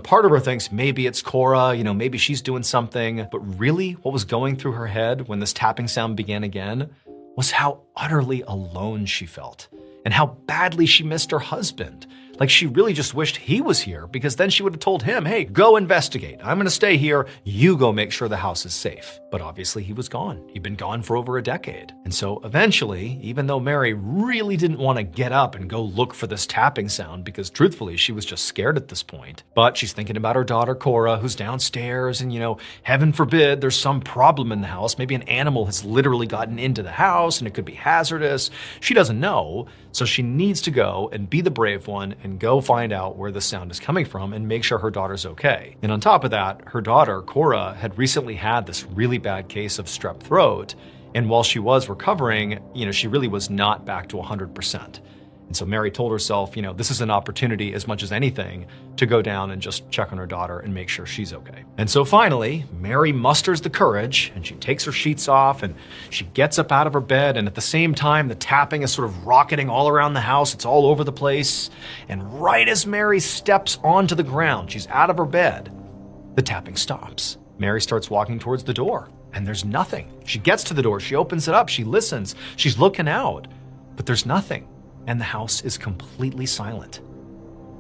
[SPEAKER 1] part of her thinks maybe it's Cora, maybe she's doing something. But really what was going through her head when this tapping sound began again was how utterly alone she felt and how badly she missed her husband. Like she really just wished he was here, because then she would have told him, hey, go investigate. I'm going to stay here. You go make sure the house is safe. But obviously he was gone. He'd been gone for over a decade. And so eventually, even though Mary really didn't want to get up and go look for this tapping sound, because truthfully, she was just scared at this point, but she's thinking about her daughter, Cora, who's downstairs, and heaven forbid there's some problem in the house. Maybe an animal has literally gotten into the house and it could be hazardous. She doesn't know. So she needs to go and be the brave one and go find out where the sound is coming from and make sure her daughter's okay. And on top of that, her daughter, Cora, had recently had this really bad case of strep throat. And while she was recovering, she really was not back to 100%. And so Mary told herself, this is an opportunity as much as anything to go down and just check on her daughter and make sure she's okay. And so finally, Mary musters the courage and she takes her sheets off and she gets up out of her bed. And at the same time, the tapping is sort of rocketing all around the house. It's all over the place. And right as Mary steps onto the ground, she's out of her bed, the tapping stops. Mary starts walking towards the door and there's nothing. She gets to the door, she opens it up, she listens, she's looking out, but there's nothing. And the house is completely silent.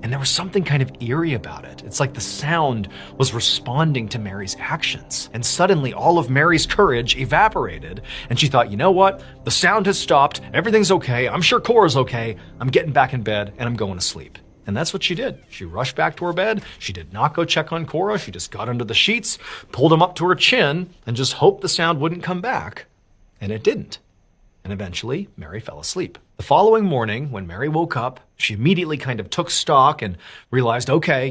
[SPEAKER 1] And there was something kind of eerie about it. It's like the sound was responding to Mary's actions. And suddenly all of Mary's courage evaporated. And she thought, you know what? The sound has stopped. Everything's okay. I'm sure Cora's okay. I'm getting back in bed and I'm going to sleep. And that's what she did. She rushed back to her bed. She did not go check on Cora. She just got under the sheets, pulled them up to her chin, and just hoped the sound wouldn't come back. And it didn't. And eventually, Mary fell asleep. The following morning, when Mary woke up, she immediately kind of took stock and realized, okay,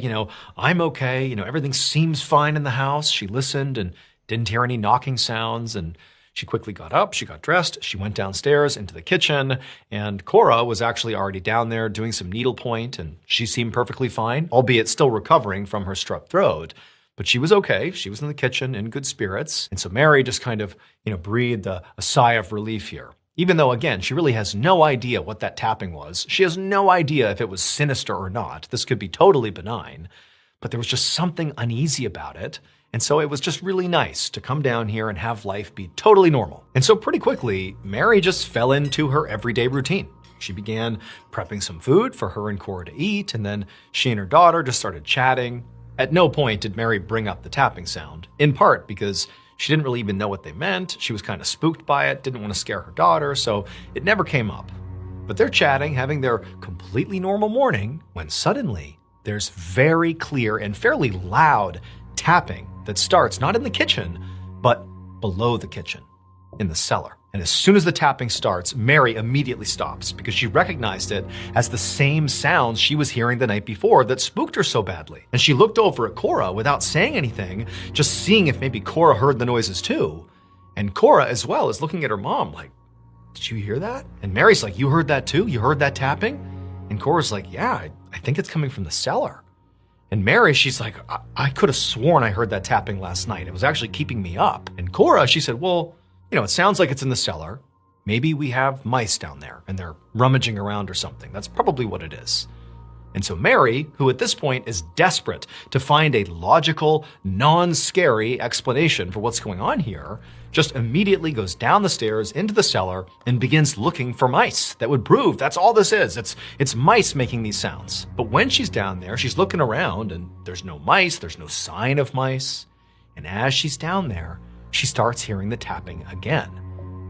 [SPEAKER 1] I'm okay. Everything seems fine in the house. She listened and didn't hear any knocking sounds. And she quickly got up, she got dressed, she went downstairs into the kitchen, and Cora was actually already down there doing some needlepoint, and she seemed perfectly fine, albeit still recovering from her strep throat. But she was okay. She was in the kitchen in good spirits. And so Mary just kind of, breathed a sigh of relief here. Even though, again, she really has no idea what that tapping was. She has no idea if it was sinister or not. This could be totally benign. But there was just something uneasy about it. And so it was just really nice to come down here and have life be totally normal. And so pretty quickly, Mary just fell into her everyday routine. She began prepping some food for her and Cora to eat, and then she and her daughter just started chatting. At no point did Mary bring up the tapping sound, in part because she didn't really even know what they meant. She was kind of spooked by it, didn't want to scare her daughter, so it never came up. But they're chatting, having their completely normal morning, when suddenly there's very clear and fairly loud tapping that starts not in the kitchen, but below the kitchen, in the cellar. And as soon as the tapping starts, Mary immediately stops because she recognized it as the same sounds she was hearing the night before that spooked her so badly. And she looked over at Cora without saying anything, just seeing if maybe Cora heard the noises too. And Cora as well is looking at her mom like, did you hear that? And Mary's like, you heard that too? You heard that tapping? And Cora's like, yeah, I think it's coming from the cellar. And Mary, she's like, I could have sworn I heard that tapping last night. It was actually keeping me up. And Cora, she said, well, it sounds like it's in the cellar. Maybe we have mice down there and they're rummaging around or something. That's probably what it is. And so Mary, who at this point is desperate to find a logical, non-scary explanation for what's going on here, just immediately goes down the stairs into the cellar and begins looking for mice that would prove that's all this is. It's mice making these sounds. But when she's down there, she's looking around and there's no mice, there's no sign of mice. And as she's down there, she starts hearing the tapping again.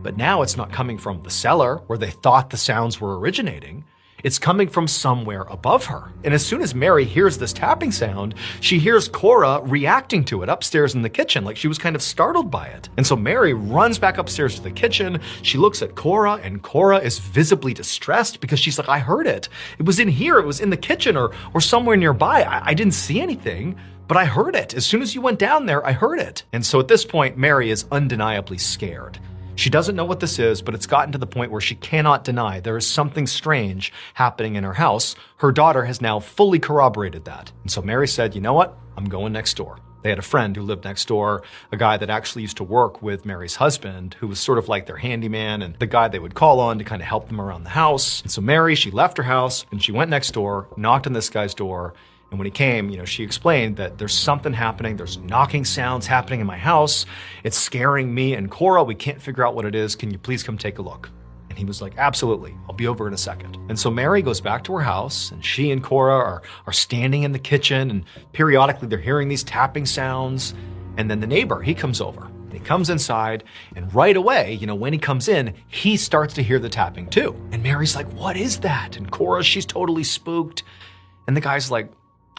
[SPEAKER 1] But now it's not coming from the cellar where they thought the sounds were originating. It's coming from somewhere above her. And as soon as Mary hears this tapping sound, she hears Cora reacting to it upstairs in the kitchen, like she was kind of startled by it. And so Mary runs back upstairs to the kitchen. She looks at Cora, and Cora is visibly distressed because she's like, I heard it. It was in here. It was in the kitchen or somewhere nearby. I didn't see anything, but I heard it. As soon as you went down there, I heard it. And so at this point, Mary is undeniably scared. She doesn't know what this is, but it's gotten to the point where she cannot deny there is something strange happening in her house. Her daughter has now fully corroborated that. And so Mary said, you know what? I'm going next door. They had a friend who lived next door, a guy that actually used to work with Mary's husband, who was sort of like their handyman and the guy they would call on to kind of help them around the house. And so Mary, she left her house and she went next door, knocked on this guy's door. And when he came, she explained that there's something happening. There's knocking sounds happening in my house. It's scaring me and Cora. We can't figure out what it is. Can you please come take a look? And he was like, absolutely. I'll be over in a second. And so Mary goes back to her house and she and Cora are standing in the kitchen and periodically they're hearing these tapping sounds. And then the neighbor, he comes over. He comes inside and right away, when he comes in, he starts to hear the tapping too. And Mary's like, what is that? And Cora, she's totally spooked. And the guy's like,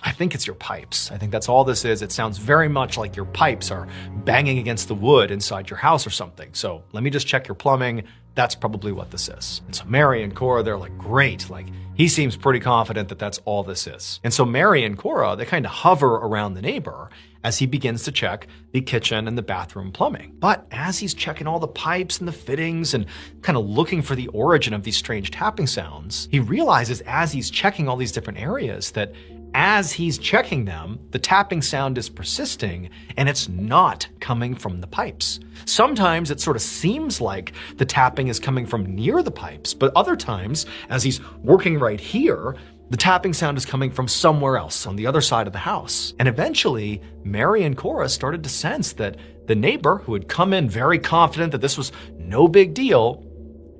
[SPEAKER 1] I think it's your pipes. I think that's all this is. It sounds very much like your pipes are banging against the wood inside your house or something. So let me just check your plumbing. That's probably what this is. And so Mary and Cora, they're like, great. Like, he seems pretty confident that that's all this is. And so Mary and Cora, they kind of hover around the neighbor as he begins to check the kitchen and the bathroom plumbing. But as he's checking all the pipes and the fittings and kind of looking for the origin of these strange tapping sounds, he realizes as he's checking all these different areas that as he's checking them, the tapping sound is persisting and it's not coming from the pipes. Sometimes it sort of seems like the tapping is coming from near the pipes, but other times, as he's working right here, the tapping sound is coming from somewhere else on the other side of the house. And eventually, Mary and Cora started to sense that the neighbor, who had come in very confident that this was no big deal,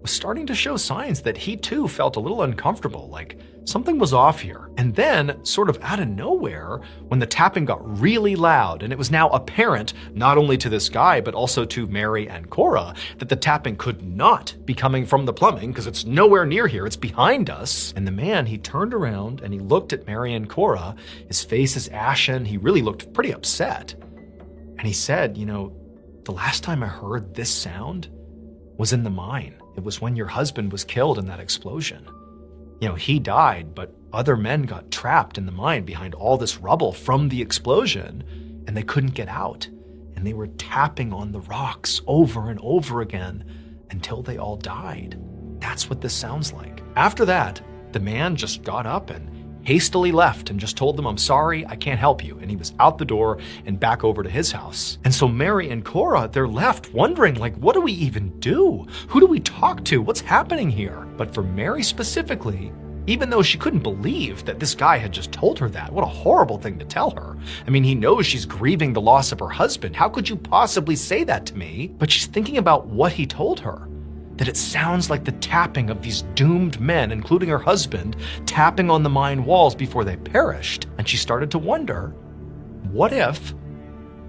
[SPEAKER 1] was starting to show signs that he too felt a little uncomfortable, like something was off here. And then, sort of out of nowhere, when the tapping got really loud, and it was now apparent, not only to this guy, but also to Mary and Cora, that the tapping could not be coming from the plumbing, because it's nowhere near here, it's behind us. And the man, he turned around and he looked at Mary and Cora. His face is ashen, he really looked pretty upset. And he said, the last time I heard this sound was in the mine. It was when your husband was killed in that explosion. He died, but other men got trapped in the mine behind all this rubble from the explosion, and they couldn't get out. And they were tapping on the rocks over and over again until they all died. That's what this sounds like. After that, the man just got up and hastily left and just told them, I'm sorry, I can't help you. And he was out the door and back over to his house. And so Mary and Cora, they're left wondering, like, what do we even do? Who do we talk to? What's happening here? But for Mary specifically, even though she couldn't believe that this guy had just told her that, what a horrible thing to tell her. I mean, he knows she's grieving the loss of her husband. How could you possibly say that to me? But she's thinking about what he told her. That it sounds like the tapping of these doomed men, including her husband, tapping on the mine walls before they perished. And she started to wonder, what if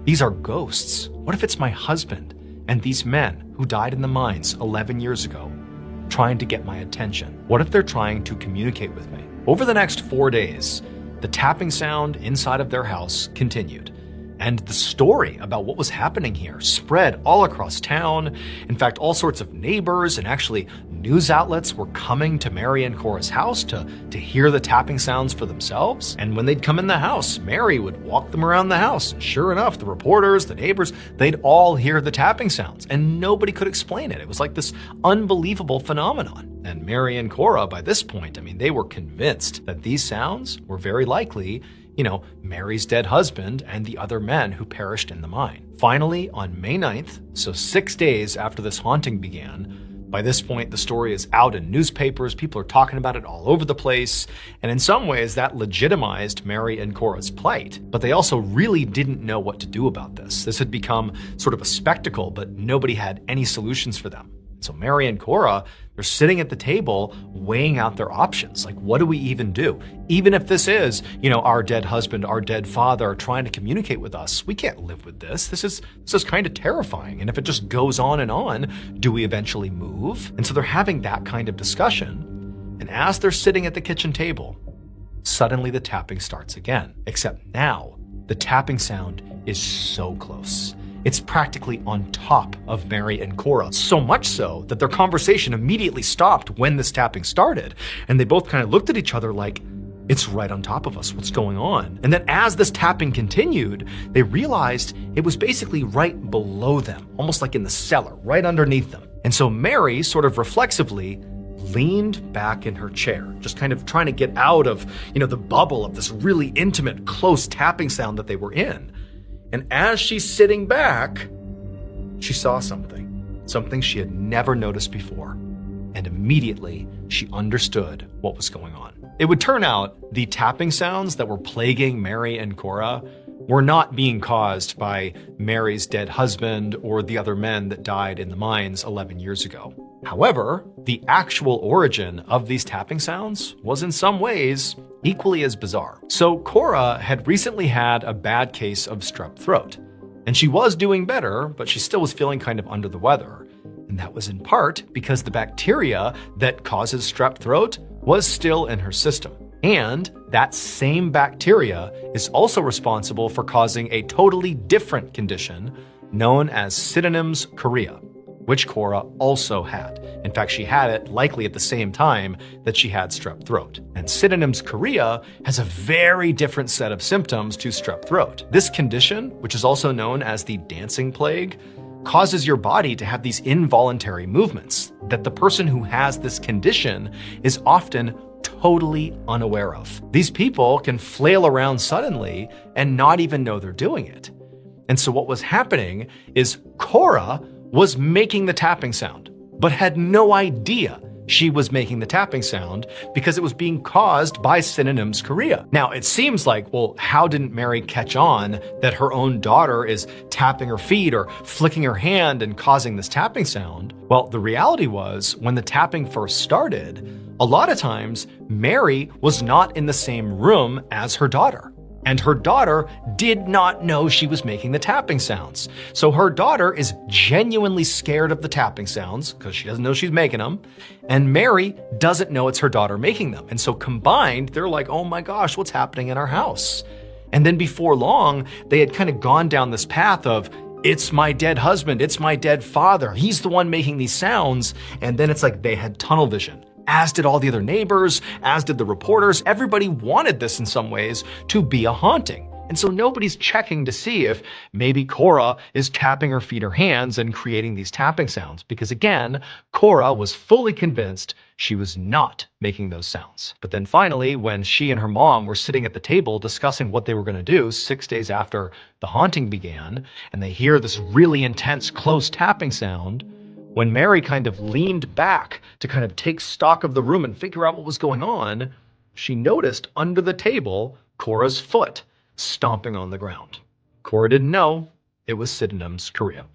[SPEAKER 1] these are ghosts? What if it's my husband and these men who died in the mines 11 years ago trying to get my attention? What if they're trying to communicate with me? Over the next 4 days, the tapping sound inside of their house continued. And the story about what was happening here spread all across town. In fact, all sorts of neighbors and actually news outlets were coming to Mary and Cora's house to hear the tapping sounds for themselves. And when they'd come in the house, Mary would walk them around the house. And sure enough, the reporters, the neighbors, they'd all hear the tapping sounds. And nobody could explain it. It was like this unbelievable phenomenon. And Mary and Cora, by this point, they were convinced that these sounds were very likely Mary's dead husband and the other men who perished in the mine. Finally, on May 9th, so 6 days after this haunting began, By this point, the story is out in newspapers, people are talking about it all over the place, and in some ways that legitimized Mary and Cora's plight. But they also really didn't know what to do about this. This had become sort of a spectacle, but nobody had any solutions for them. So Mary and Cora, they're sitting at the table weighing out their options. Like, what do we even do? Even if this is, our dead husband, our dead father trying to communicate with us, we can't live with this. This is kind of terrifying. And if it just goes on and on, do we eventually move? And so they're having that kind of discussion. And as they're sitting at the kitchen table, suddenly the tapping starts again. Except now, the tapping sound is so close. It's practically on top of Mary and Cora, so much so that their conversation immediately stopped when this tapping started. And they both kind of looked at each other like, it's right on top of us, what's going on? And then as this tapping continued, they realized it was basically right below them, almost like in the cellar, right underneath them. And so Mary sort of reflexively leaned back in her chair, just kind of trying to get out of, the bubble of this really intimate, close tapping sound that they were in. And as she's sitting back, she saw something she had never noticed before. And immediately, she understood what was going on. It would turn out the tapping sounds that were plaguing Mary and Cora were not being caused by Mary's dead husband or the other men that died in the mines 11 years ago. However, the actual origin of these tapping sounds was in some ways equally as bizarre. So Cora had recently had a bad case of strep throat, and she was doing better, but she still was feeling kind of under the weather. And that was in part because the bacteria that causes strep throat was still in her system. And that same bacteria is also responsible for causing a totally different condition known as Sydenham's chorea, which Cora also had. In fact, she had it likely at the same time that she had strep throat. And Sydenham's chorea has a very different set of symptoms to strep throat. This condition, which is also known as the dancing plague, causes your body to have these involuntary movements that the person who has this condition is often totally unaware of. These people can flail around suddenly and not even know they're doing it. And so what was happening is Cora was making the tapping sound, but had no idea she was making the tapping sound because it was being caused by Sydenham's chorea. Now, it seems like, well, how didn't Mary catch on that her own daughter is tapping her feet or flicking her hand and causing this tapping sound? Well, the reality was, when the tapping first started, a lot of times Mary was not in the same room as her daughter. And her daughter did not know she was making the tapping sounds. So her daughter is genuinely scared of the tapping sounds because she doesn't know she's making them. And Mary doesn't know it's her daughter making them. And so combined, they're like, oh my gosh, what's happening in our house? And then before long, they had kind of gone down this path of, it's my dead husband, it's my dead father, he's the one making these sounds. And then it's like they had tunnel vision, as did all the other neighbors, as did the reporters. Everybody wanted this in some ways to be a haunting. And so nobody's checking to see if maybe Cora is tapping her feet or hands and creating these tapping sounds. Because again, Cora was fully convinced she was not making those sounds. But then finally, when she and her mom were sitting at the table discussing what they were going to do 6 days after the haunting began, and they hear this really intense, close tapping sound, when Mary kind of leaned back to kind of take stock of the room and figure out what was going on, she noticed under the table Cora's foot stomping on the ground. Cora didn't know it was Sydenham's chorea.